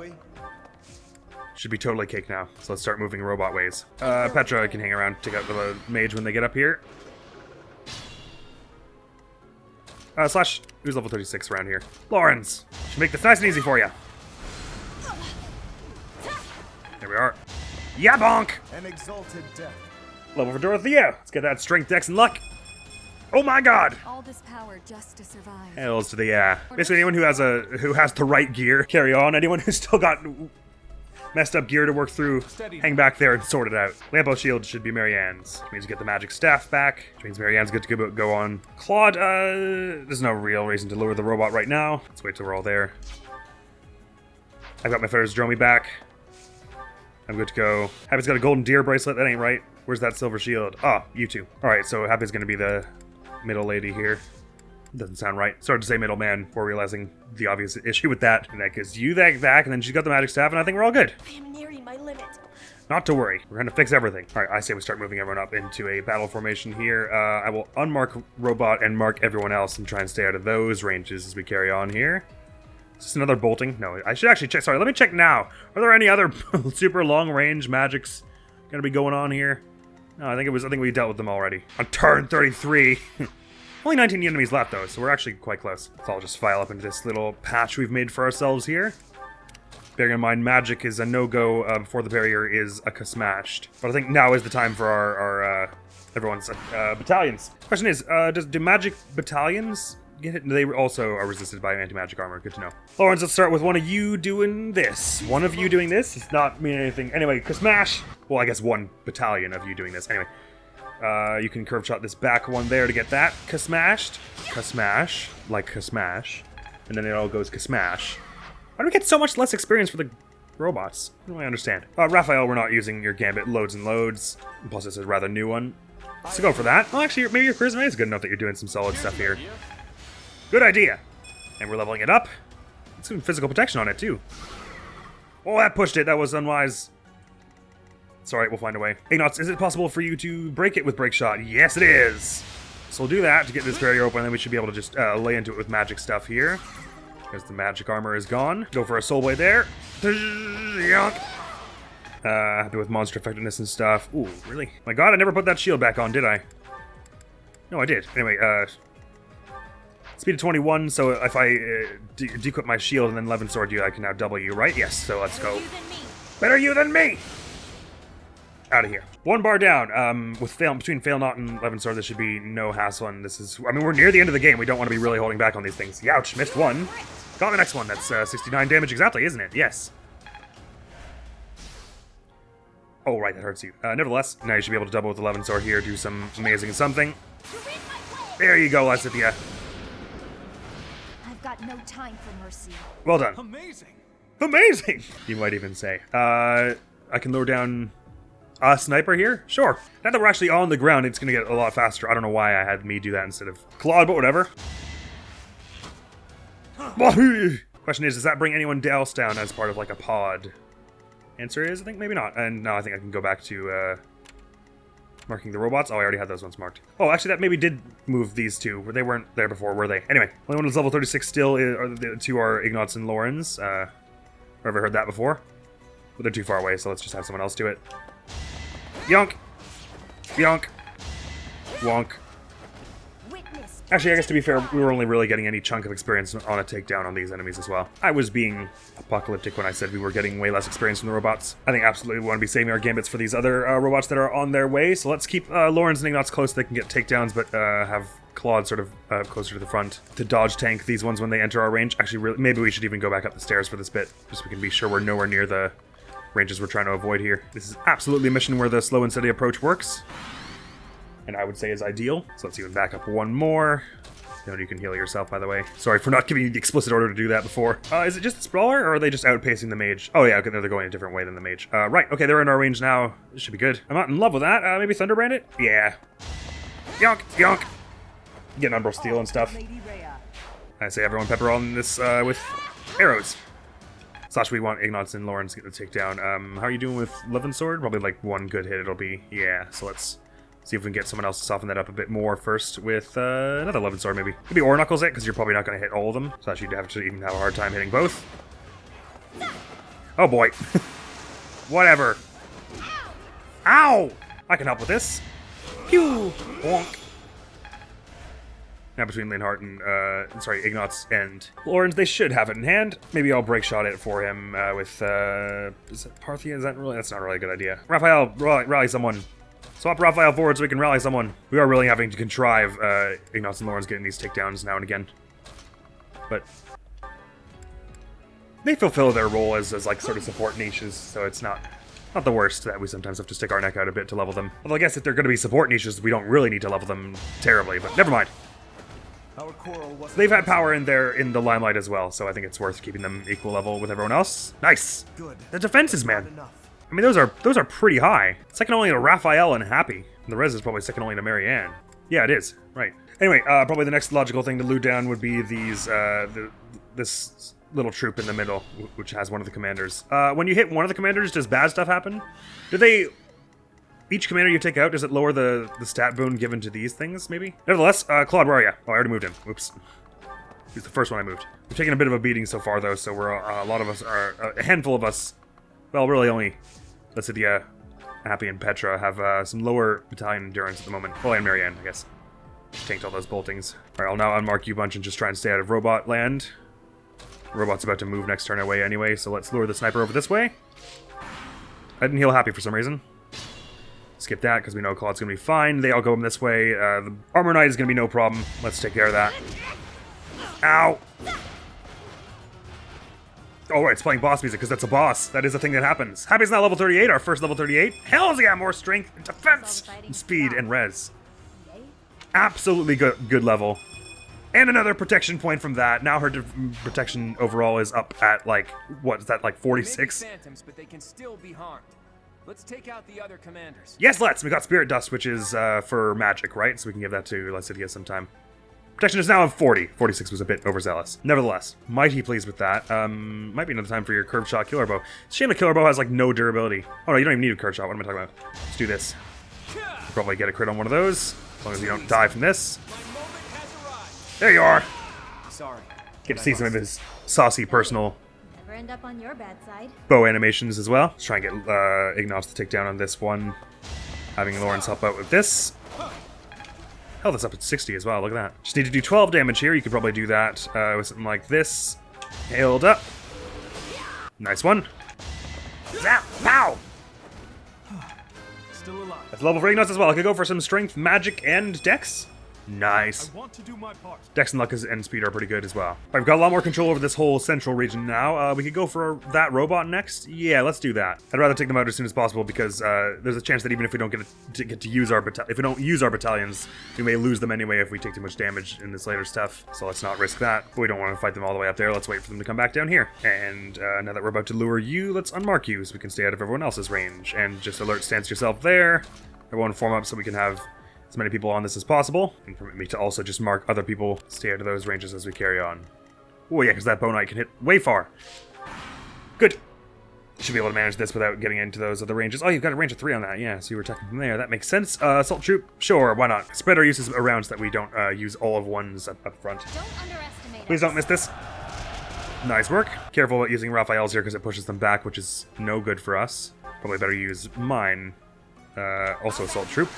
Should be totally cake now, so let's start moving robot ways. Petra can hang around, take out the mage when they get up here. Slash, who's level 36 around here? Lawrence! Should make this nice and easy for you. There we are. Yeah, bonk! An exalted death. Level for Dorothea. Let's get that strength, dex, and luck. Oh my god! All this power just to survive. Hells to the basically anyone who has the right gear, carry on. Anyone who's still got messed up gear to work through, hang back there and sort it out. Lampo shield should be Marianne's, which means you get the magic staff back, which means Marianne's good to go on. Claude, there's no real reason to lure the robot right now. Let's wait till we're all there. I've got my Fedosdromi back. I'm good to go. Happy's got a golden deer bracelet. That ain't right. Where's that silver shield? Ah, you two. All right, so Happy's going to be the middle lady here. Doesn't sound right. Started to say middleman before realizing the obvious issue with that. And that gives you that back, and then she's got the magic staff, and I think we're all good. I am nearing my limit. Not to worry. We're going to fix everything. All right, I say we start moving everyone up into a battle formation here. I will unmark robot and mark everyone else and try and stay out of those ranges as we carry on here. Is this another bolting? No, I should actually check. Sorry, let me check now. Are there any other super long-range magics going to be going on here? No, I think we dealt with them already. On turn 33. Only 19 enemies left, though, so we're actually quite close. Let's all just file up into this little patch we've made for ourselves here. Bearing in mind, magic is a no-go before the barrier is smashed. But I think now is the time for our everyone's battalions. Question is, do magic battalions get hit? They also are resisted by anti-magic armor. Good to know. Lawrence, let's start with one of you doing this. One of you doing this does not mean anything. Anyway, smash. Well, I guess one battalion of you doing this. Anyway. You can curve shot this back one there to get that smashed. Smash. Like smash. And then it all goes smash. Why do we get so much less experience for the robots? I don't really understand. Raphael, we're not using your gambit loads and loads. Plus, it's a rather new one. So go for that. Well, actually, maybe your charisma is good enough that you're doing some solid stuff here. Good idea. And we're leveling it up. Let's some physical protection on it, too. Oh, that pushed it. That was unwise. It's alright, we'll find a way. Ignots, is it possible for you to break it with break shot? Yes, it is! So we'll do that to get this barrier open, and then we should be able to just lay into it with magic stuff here. Because the magic armor is gone. Go for a soul blade there. Happy with monster effectiveness and stuff. Ooh, really? My god, I never put that shield back on, did I? No, I did. Anyway, speed of 21, so if I dequip my shield and then Levin Sword you, I can now double you, right? Yes, so let's go. Better you than me! Out of here. One bar down. With between Fail Not and Levin Sword, there should be no hassle, and this is... I mean, we're near the end of the game. We don't want to be really holding back on these things. Youch, missed one. Got the next one. That's 69 damage exactly, isn't it? Yes. Oh, right, that hurts you. Nevertheless, now you should be able to double with the Levin Sword here, do some amazing something. There you go, Lysithia. I've got no time for mercy. Well done. Amazing. Amazing! You might even say. I can lower down... a sniper here? Sure. Now that we're actually on the ground, it's going to get a lot faster. I don't know why I had me do that instead of Claude, but whatever. Question is, does that bring anyone else down as part of, like, a pod? Answer is, I think maybe not. And no, I think I can go back to, marking the robots. Oh, I already had those ones marked. Oh, actually, that maybe did move these two. They weren't there before, were they? Anyway, only one who's level 36 still are the two are Ignots and Laurens. Ever heard that before? But they're too far away, so let's just have someone else do it. Yonk! Yonk! Wonk. Actually, I guess to be fair, we were only really getting any chunk of experience on a takedown on these enemies as well. I was being apocalyptic when I said we were getting way less experience from the robots. I think absolutely we want to be saving our gambits for these other robots that are on their way, so let's keep Laurens and Ignots close so they can get takedowns, but have Claude sort of closer to the front to dodge tank these ones when they enter our range. Actually, really, maybe we should even go back up the stairs for this bit, just so we can be sure we're nowhere near the ranges we're trying to avoid here. This is absolutely a mission where the slow and steady approach works, and I would say is ideal. So let's even back up one more. Then you can heal yourself, by the way. Sorry for not giving you the explicit order to do that before. Is it just the Sprawler, or are they just outpacing the Mage? Oh yeah, okay, they're going a different way than the Mage. Right, okay, they're in our range now. This should be good. I'm not in love with that. Maybe Thunderbrand it? Yeah. Yonk, yonk. Getting Umbral Steel and stuff. I say everyone pepper on this with arrows. Slash, we want Ignots and Laurens to get the takedown. How are you doing with Levin Sword? Probably like one good hit it'll be. Yeah, so let's see if we can get someone else to soften that up a bit more first with another Levin Sword maybe. Maybe Ore Knuckles it, because you're probably not going to hit all of them. So actually you'd have to even have a hard time hitting both. Oh boy. Whatever. Ow! I can help with this. Pew! Bonk. Now between Linhart and, Ignots and Laurens, they should have it in hand. Maybe I'll break shot it for him with, is it Parthia? That's not really a good idea. Raphael, rally someone. Swap Raphael forward so we can rally someone. We are really having to contrive Ignots and Laurens getting these takedowns now and again. But they fulfill their role as like sort of support niches, so it's not the worst that we sometimes have to stick our neck out a bit to level them. Although I guess if they're going to be support niches, we don't really need to level them terribly, but never mind. They've had power in the limelight as well, so I think it's worth keeping them equal level with everyone else. Nice! Good. The defenses, man! I mean, those are pretty high. Second only to Raphael and Happy. And the res is probably second only to Marianne. Yeah, it is. Right. Anyway, probably the next logical thing to loot down would be these, this little troop in the middle, which has one of the commanders. When you hit one of the commanders, does bad stuff happen? Do they... Each commander you take out, does it lower the stat boon given to these things, maybe? Nevertheless, Claude, where are you? Oh, I already moved him. Oops. He's the first one I moved. We've taken a bit of a beating so far, though, so we're a lot of us are... a handful of us... Well, really only... Let's say Happy and Petra have some lower battalion endurance at the moment. Well, and Marianne, I guess. Tanked all those boltings. Alright, I'll now unmark you a bunch and just try and stay out of robot land. The robot's about to move next turn away anyway, so let's lure the sniper over this way. I didn't heal Happy for some reason. Skip that, because we know Claude's going to be fine. They all go this way. The Armor Knight is going to be no problem. Let's take care of that. Ow! Oh, right, it's playing boss music, because that's a boss. That is a thing that happens. Happy's now level 38, our first level 38. Hell's got more strength, and defense, and speed, and res. Absolutely good level. And another protection point from that. Now her protection overall is up at, like, what is that, like 46? Phantoms, but they can still be harmed. Let's take out the other commanders. Yes, let's. We got Spirit Dust, which is for magic, right? So we can give that to Lycidia sometime. Protection is now at 40. 46 was a bit overzealous. Nevertheless, mighty pleased with that. Might be another time for your curved shot killer bow. It's a shame the killer bow has like no durability. Oh no, you don't even need a curved shot. What am I talking about? Let's do this. Probably get a crit on one of those, as long as you don't die from this. There you are. Sorry. Get to see some of his saucy personal Never end up on your bad side. bow animations as well. Let's try and get Ignos to take down on this one. Having Lawrence help out with this. Hell, that's up at 60 as well. Look at that. Just need to do 12 damage here. You could probably do that with something like this. Hailed up. Nice one. Zap! Pow! Still alive. That's level for Ignos as well. I could go for some strength, magic, and dex. Nice. I want to do my part. Dex and luck and speed are pretty good as well. All right, we've got a lot more control over this whole central region now. We could go for that robot next. Yeah, let's do that. I'd rather take them out as soon as possible because there's a chance that even if we don't get to use our battalions, we may lose them anyway if we take too much damage in this later stuff. So let's not risk that. But we don't want to fight them all the way up there. Let's wait for them to come back down here. And now that we're about to lure you, let's unmark you so we can stay out of everyone else's range. And just alert stance yourself there. Everyone form up so we can have as many people on this as possible, and permit me to also just mark other people, stay out of those ranges as we carry on. Oh yeah, because that bow knight can hit way far. Good. Should be able to manage this without getting into those other ranges. Oh, you've got a range of 3 on that. Yeah, so you were attacking from there. That makes sense. Assault troop? Sure, why not? Spread our uses around so that we don't use all of ones up front. Don't underestimate Please don't miss this. Nice work. Careful about using Raphael's here because it pushes them back, which is no good for us. Probably better use mine. Also assault troop.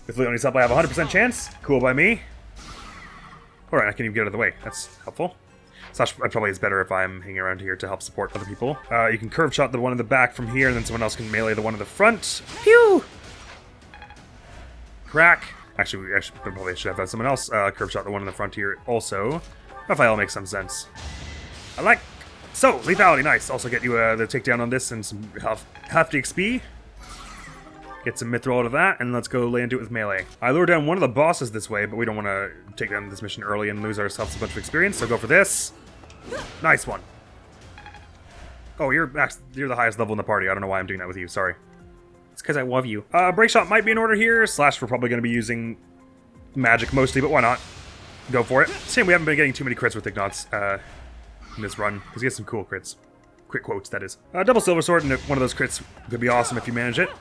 With Leonie's help, I have a 100% chance. Cool by me. Alright, I can even get out of the way. That's helpful. Slash, probably is better if I'm hanging around here to help support other people. You can curve shot the one in the back from here, and then someone else can melee the one in the front. Pew! Crack. Actually, we probably should have had someone else curve shot the one in the front here also. Raphael makes some sense. I like... So, lethality, nice. Also get you the takedown on this and some hefty XP. Get some mithril out of that, and let's go lay into it with melee. I lure down one of the bosses this way, but we don't want to take down this mission early and lose ourselves a bunch of experience, so go for this. Nice one. Oh, you're the highest level in the party. I don't know why I'm doing that with you. Sorry. It's because I love you. Break shot might be in order here. Slash, we're probably going to be using magic mostly, but why not? Go for it. Shame we haven't been getting too many crits with Ignots in this run, because he has some cool crits. Crit quotes, that is. Double silver sword, and one of those crits could be awesome if you manage it.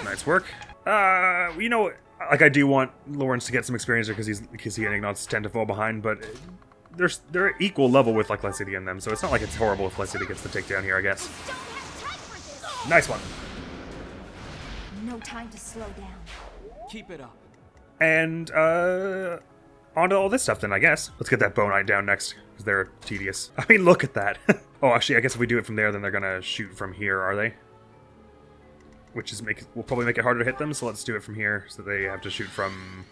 Nice work. You know, like I do want Lawrence to get some experience here because he and Ignots tend to fall behind, but they're equal level with like Lycidia and them, so it's not like it's horrible if Lycidia gets the takedown here, I guess. Nice one. No time to slow down. Keep it up. And onto all this stuff then, I guess. Let's get that bow knight down next, because they're tedious. I mean, look at that. Oh, actually, I guess if we do it from there, then they're gonna shoot from here, are they? Which is will probably make it harder to hit them, so let's do it from here, so they have to shoot from...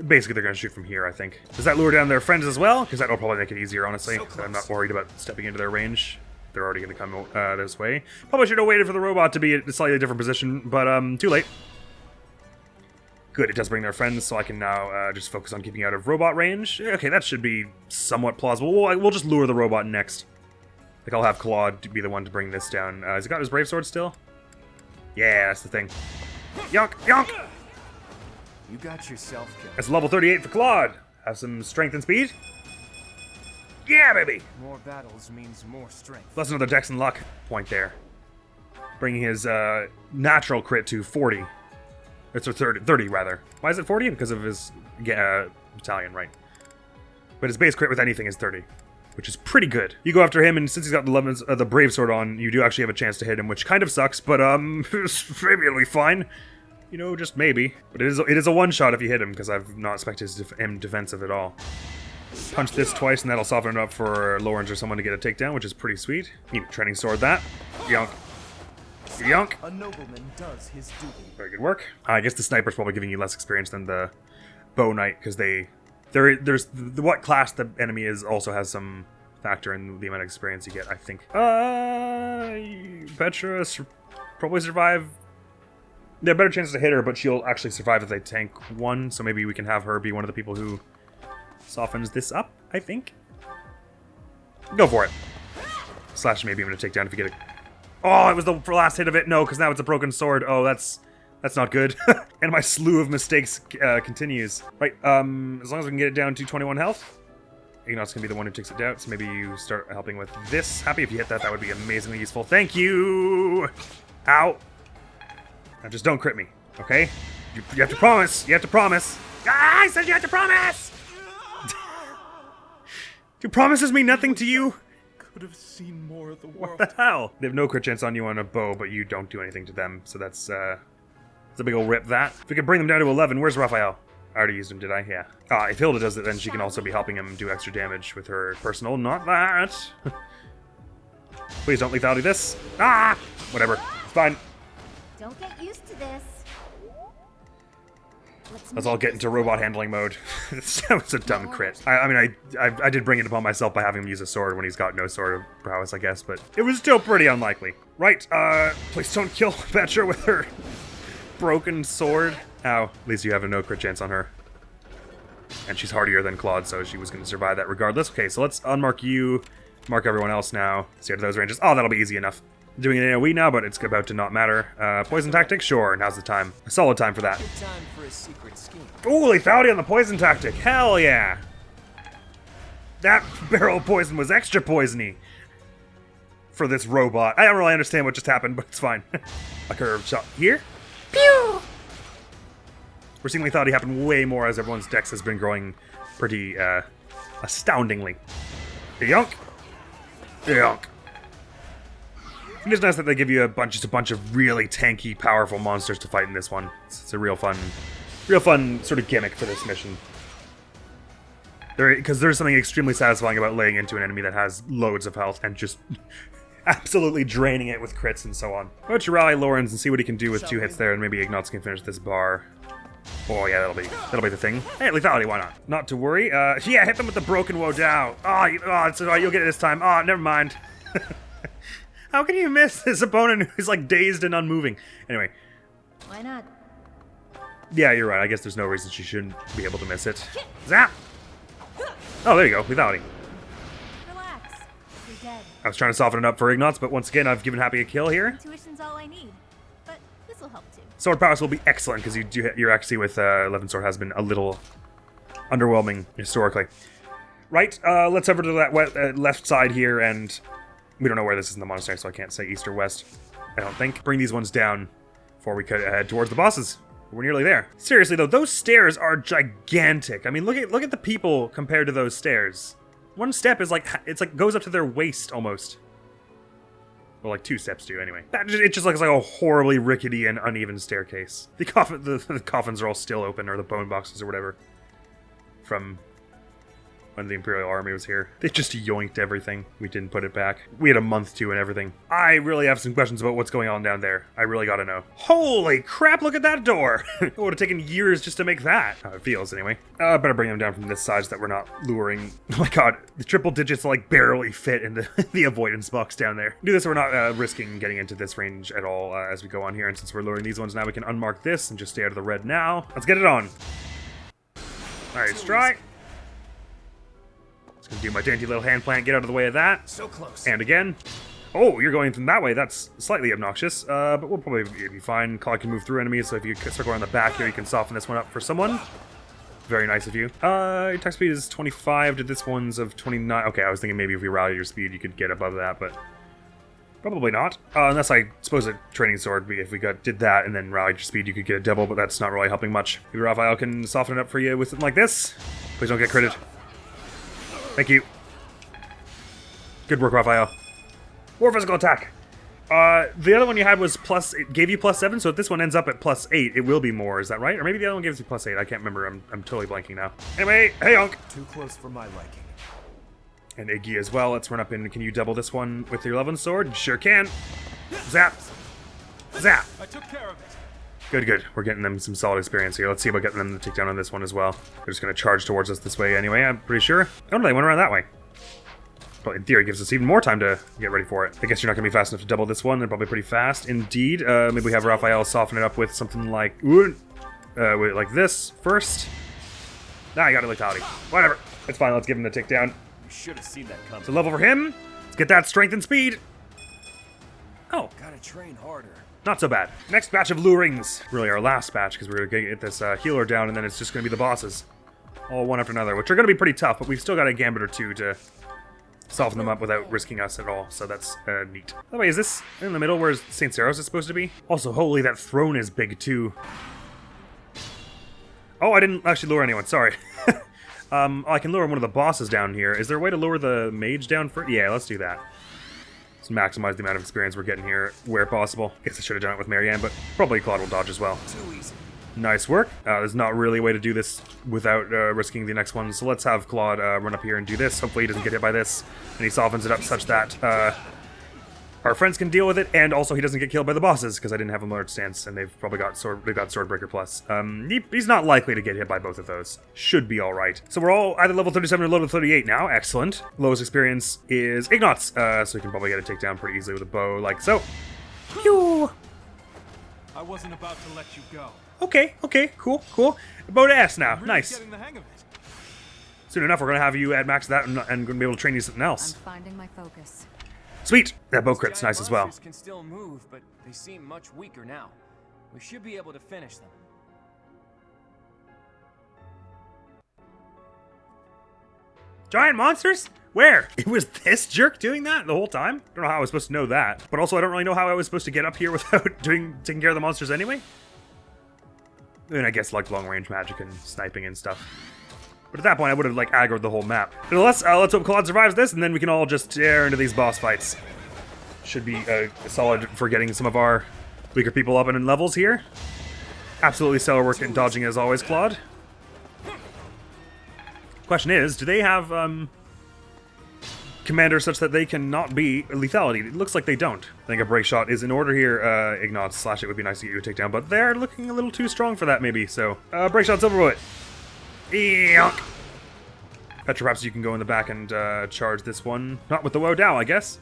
Basically, they're going to shoot from here, I think. Does that lure down their friends as well? Because that'll probably make it easier, honestly. So I'm not worried about stepping into their range. They're already going to come this way. Probably should have waited for the robot to be at a slightly different position, but too late. Good, it does bring their friends, so I can now just focus on keeping out of robot range. Okay, that should be somewhat plausible. We'll just lure the robot next. Like, I'll have Claude to be the one to bring this down. Has he got his Brave Sword still? Yeah, that's the thing. Yonk! Yonk! You got yourself killed. That's level 38 for Claude. Have some strength and speed. Yeah, baby! More battles means more strength. Plus another Dex and Luck point there. Bringing his natural crit to 40. It's a 30 rather. Why is it 40? Because of his battalion, right? But his base crit with anything is 30, which is pretty good. You go after him, and since he's got the Brave Sword on, you do actually have a chance to hit him, which kind of sucks, but maybe it'll be fine. You know, just maybe. But it is a one-shot if you hit him, because I've not expected him defensive at all. Punch this twice, and that'll soften it up for Lawrence or someone to get a takedown, which is pretty sweet. You training sword that. Yonk. Yonk. A nobleman does his duty. Very good work. I guess the sniper's probably giving you less experience than the bow knight, because there's what class the enemy is also has some factor in the amount of experience you get, I think. Petra probably survive. They have better chances to hit her, but she'll actually survive if they tank one, so maybe we can have her be one of the people who softens this up, I think. Go for it. Slash maybe I'm going to take down if you get it. Oh, it was the last hit of it. No, because now it's a broken sword. Oh, that's not good. And my slew of mistakes continues. Right, as long as we can get it down to 21 health, Ignat's going to be the one who takes it down, so maybe you start helping with this. Happy if you hit that, that would be amazingly useful. Thank you! Ow! Now just don't crit me, okay? You have to promise. You have to promise. Ah, I said you have to promise! Do promises mean nothing to you? Could have seen more of the What the hell? They have no crit chance on you on a bow, but you don't do anything to them, so that's a big ol' rip that. If we could bring them down to 11, where's Raphael? I already used him, did I? Yeah. If Hilda does it, then she can also be helping him do extra damage with her personal. Not that. Please don't lethality this. Ah! Whatever. It's fine. Don't get used to this. Let's all get into robot handling mode. That was a dumb crit. I mean, I did bring it upon myself by having him use a sword when he's got no sword of prowess, I guess, but it was still pretty unlikely. Right, please don't kill Petra with her broken sword. Ow, at least you have a no crit chance on her. And she's hardier than Claude, so she was going to survive that regardless. Okay, so let's unmark you, mark everyone else now. See out of those ranges. Oh, that'll be easy enough. Doing an AoE now, but it's about to not matter. Poison tactic? Sure, now's the time. A solid time for that. Good time for a secret scheme. Ooh, lethality on the poison tactic. Hell yeah. That barrel of poison was extra poisony for this robot. I don't really understand what just happened, but it's fine. A curved shot here. Pew! We're seeing lethality happen way more as everyone's dex has been growing pretty astoundingly. Yonk. Yonk. It is nice that they give you just a bunch of really tanky, powerful monsters to fight in this one. It's a real fun sort of gimmick for this mission. Because there's something extremely satisfying about laying into an enemy that has loads of health and just absolutely draining it with crits and so on. Why don't you rally Lawrence and see what he can do with 2 hits there, and maybe Ignatz can finish this bar. Oh yeah, that'll be the thing. Hey, lethality, why not? Not to worry. Yeah, hit them with the broken woe down. It's alright, you'll get it this time. Oh, never mind. How can you miss this opponent who's like dazed and unmoving? Anyway. Why not? Yeah, you're right. I guess there's no reason she shouldn't be able to miss it. Zap! Oh, there you go. Lethality. Relax. You're dead. I was trying to soften it up for Ignatz, but once again, I've given Happy a kill here. Intuition's all I need. But this will help too. Sword prowess will be excellent, because your accuracy with 11 sword has been a little underwhelming historically. Right, let's over to that left side here, and we don't know where this is in the monastery, so I can't say east or west, I don't think. Bring these ones down before we head towards the bosses. We're nearly there. Seriously though, those stairs are gigantic. I mean, look at the people compared to those stairs. One step is like, goes up to their waist almost. Well, like 2 steps do anyway. It just looks like a horribly rickety and uneven staircase. The coffins are all still open, or the bone boxes or whatever, from when the Imperial Army was here. They just yoinked everything. We didn't put it back. We had a month to and everything. I really have some questions about what's going on down there. I really gotta know. Holy crap, look at that door! It would have taken years just to make that. How it feels, anyway. Better bring them down from this side so that we're not luring. Oh my god, the triple digits like barely fit in the avoidance box down there. Do this so we're not risking getting into this range at all as we go on here. And since we're luring these ones now, we can unmark this and just stay out of the red now. Let's get it on. Alright, strike. Just gonna do my dainty little hand plant, get out of the way of that. So close. And again. Oh, you're going from that way. That's slightly obnoxious, but we'll probably be fine. Claude can move through enemies, so if you circle around the back here, you can soften this one up for someone. Very nice of you. Your attack speed is 25 to this one's of 29. Okay, I was thinking maybe if we rally your speed, you could get above that, but probably not. Unless I suppose a training sword, if we did that and then rallied your speed, you could get a double, but that's not really helping much. Maybe Raphael can soften it up for you with something like this. Please don't get critted. Thank you. Good work, Raphael. More physical attack. The other one you had was it gave you +7, so if this one ends up at +8, it will be more, is that right? Or maybe the other one gives you +8, I can't remember, I'm totally blanking now. Anyway, hey Unc! Too close for my liking. And Iggy as well, let's run up in, can you double this one with your 11 sword? Sure can! Zap! Zap! I took care of it. Good, good. We're getting them some solid experience here. Let's see about getting them to take down on this one as well. They're just gonna charge towards us this way anyway, I'm pretty sure. Oh no, they went around that way. But in theory, it gives us even more time to get ready for it. I guess you're not going to be fast enough to double this one. They're probably pretty fast. Indeed. Maybe we have Raphael soften it up with something like... like this first. Nah, I got a lethality. Whatever. It's fine. Let's give him the takedown. You should have seen that coming. It's a level for him. Let's get that strength and speed. Oh. Gotta train harder. Not so bad. Next batch of lurings. Really our last batch, because we're going to get this healer down, and then it's just going to be the bosses. All one after another, which are going to be pretty tough, but we've still got a gambit or two to... soften them up without risking us at all, so that's neat. By the way, is this in the middle where St. Saros is supposed to be? Also, holy, that throne is big too. Oh, I didn't actually lure anyone, sorry. I can lure one of the bosses down here. Is there a way to lure the mage down first? Yeah, let's do that. Let's maximize the amount of experience we're getting here where possible. Guess I should have done it with Marianne, but probably Claude will dodge as well. Too easy. Nice work. There's not really a way to do this without risking the next one, so let's have Claude run up here and do this. Hopefully he doesn't get hit by this, and he softens it up such that our friends can deal with it, and also he doesn't get killed by the bosses, because I didn't have a large stance, and they've probably got Swordbreaker Plus. He's not likely to get hit by both of those. Should be alright. So we're all either level 37 or level 38 now. Excellent. Lowest experience is Ignatz, so we can probably get a takedown pretty easily with a bow, like so. Pew! I wasn't about to let you go. Okay, cool. Bow to S now. Really Nice. getting the hang of it. Soon enough, we're going to have you add max to that and going to be able to train you something else. I'm finding my focus. Sweet! That bow crit's Giant nice as well. monsters can still move, but they seem much weaker now. We should be able to finish them. Giant monsters? Where? It was this jerk doing that the whole time? I don't know how I was supposed to know that. But also, I don't really know how I was supposed to get up here without taking care of the monsters anyway. I mean, I guess like long-range magic and sniping and stuff. But at that point, I would have like aggroed the whole map. But let's hope Claude survives this, and then we can all just tear into these boss fights. Should be solid for getting some of our weaker people up in levels here. Absolutely stellar work in dodging as always, Claude. Question is, do they have commanders such that they cannot be lethality? It looks like they don't. I think a break shot is in order here. Ignatz, slash it would be nice to get you a takedown, but they're looking a little too strong for that maybe, so break shot's over with. Eonk. Petra, perhaps you can go in the back and charge this one. Not with the Woe Dow, I guess.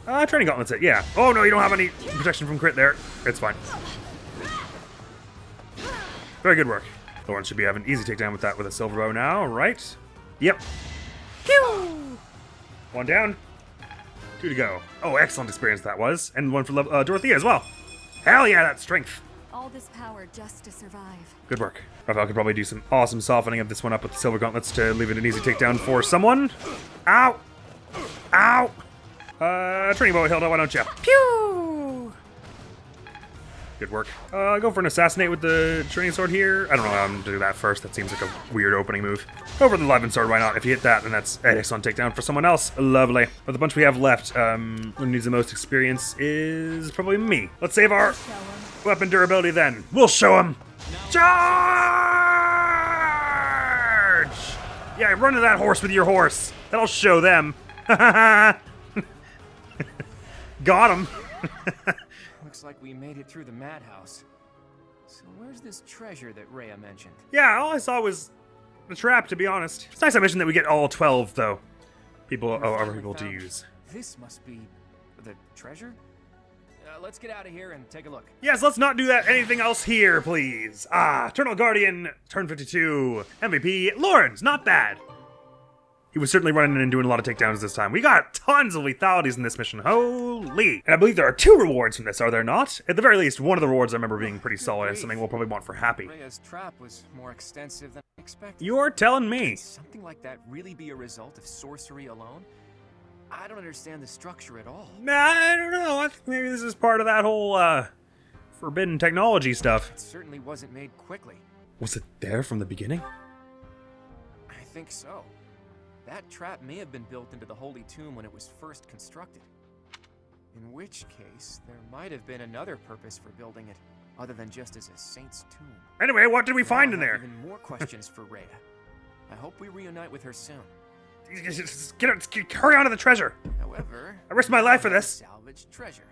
Training Gauntlet's it, yeah. Oh no, you don't have any protection from crit there. It's fine. Very good work. Lawrence should be having an easy takedown with that with a silver bow now, right? Yep. Pew! One down. Two to go. Oh, excellent experience that was. And one for Dorothea as well. Hell yeah, that's strength. All this power just to survive. Good work. Raphael could probably do some awesome softening of this one up with the silver gauntlets to leave it an easy takedown for someone. Ow! Ow! Training bow, Hilda, why don't you? Pew! Good work. Go for an assassinate with the training sword here. I don't know how I'm going to do that first. That seems like a weird opening move. Go for the Levin sword, why not? If you hit that, then that's an excellent takedown for someone else. Lovely. But the bunch we have left, who needs the most experience is probably me. Let's save our weapon durability then. We'll show him. Charge! Yeah, run to that horse with your horse. That'll show them. Got him. Looks like we made it through the madhouse. So where's this treasure that Rhea mentioned? Yeah, all I saw was the trap, to be honest. It's nice I mentioned that we get all 12, though. Other people to use. This must be the treasure? Let's get out of here and take a look. Yes, let's not do that. Anything else here, please? Eternal Guardian, turn 52. MVP, Lawrence, not bad. He was certainly running in and doing a lot of takedowns this time. We got tons of lethalities in this mission. Holy. And I believe there are 2 rewards from this, are there not? At the very least, one of the rewards I remember being pretty solid and something we'll probably want for Happy. Rhea's trap was more extensive than I expected. You're telling me. Could something like that really be a result of sorcery alone? I don't understand the structure at all. Nah, I don't know. I think maybe this is part of that whole, forbidden technology stuff. It certainly wasn't made quickly. Was it there from the beginning? I think so. That trap may have been built into the Holy Tomb when it was first constructed. In which case, there might have been another purpose for building it, other than just as a saint's tomb. Anyway, what did we find in I there? have even more questions for Rhea. I hope we reunite with her soon. Hurry on to the treasure. However, I risked my life for this. Salvaged treasure.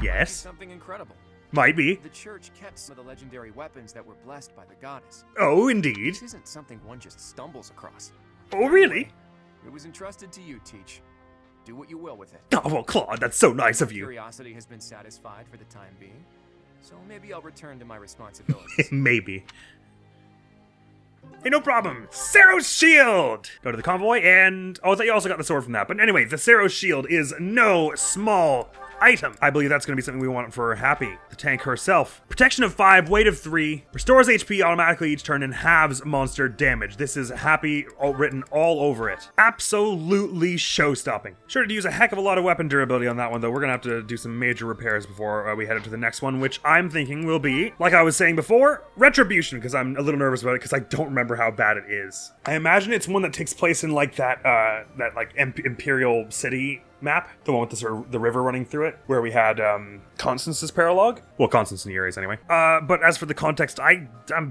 Yes, Something incredible. might be. The church kept some of the legendary weapons that were blessed by the goddess. Oh, indeed. This isn't something one just stumbles across. Oh, really? It was entrusted to you, Teach. Do what you will with it. Oh, well, Claude, that's so nice of you. Curiosity has been satisfied for the time being, so maybe I'll return to my responsibilities. Maybe. Hey, no problem. Ceros Shield! Go to the convoy and... Oh, I thought you also got the sword from that. But anyway, the Ceros Shield is no small item. I believe that's going to be something we want for Happy, the tank herself. Protection of 5, weight of 3, restores HP automatically each turn, and halves monster damage. This is Happy written all over it. Absolutely show-stopping. Sure to use a heck of a lot of weapon durability on that one, though. We're going to have to do some major repairs before we head up to the next one, which I'm thinking will be, like I was saying before, Retribution, because I'm a little nervous about it, because I don't remember how bad it is. I imagine it's one that takes place in, like, that Imperial City map, the one with the sort of the river running through it, where we had Constance's paralog. Well, Constance and Yuri's anyway. But as for the context, I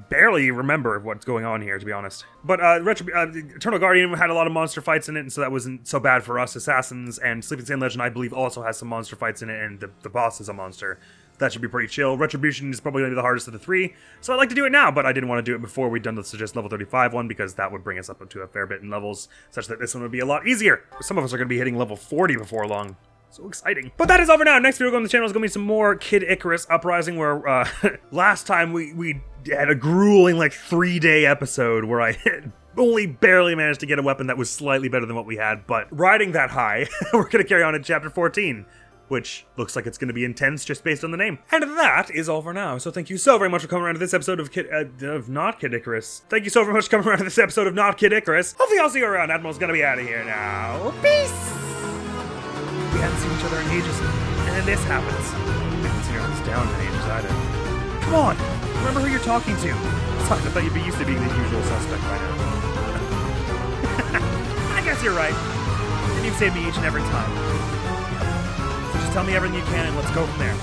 barely remember what's going on here, to be honest. But Eternal Guardian had a lot of monster fights in it, and so that wasn't so bad for us. Assassins and Sleeping Sand Legend, I believe, also has some monster fights in it, and the boss is a monster. That should be pretty chill. Retribution is probably going to be the hardest of the 3, so I'd like to do it now, but I didn't want to do it before we'd done the suggest level 35 one, because that would bring us up to a fair bit in levels, such that this one would be a lot easier. Some of us are going to be hitting level 40 before long. So exciting. But that is all for now. Next video on the channel is going to be some more Kid Icarus Uprising, where last time we had a grueling, like, 3-day episode where I only barely managed to get a weapon that was slightly better than what we had, but riding that high, we're going to carry on in Chapter 14. Which looks like it's going to be intense just based on the name. And that is all for now. So thank you so very much for coming around to this episode of Not Kid Icarus. Thank you so very much for coming around to this episode of Not Kid Icarus. Hopefully I'll see you around. Admiral's going to be out of here now. Peace! We haven't seen each other in ages. And then this happens. We haven't seen her down in ages either. Come on! Remember who you're talking to. Sorry, I thought you'd be used to being the usual suspect by now. I guess you're right. And you've saved me each and every time. Just tell me everything you can and let's go from there.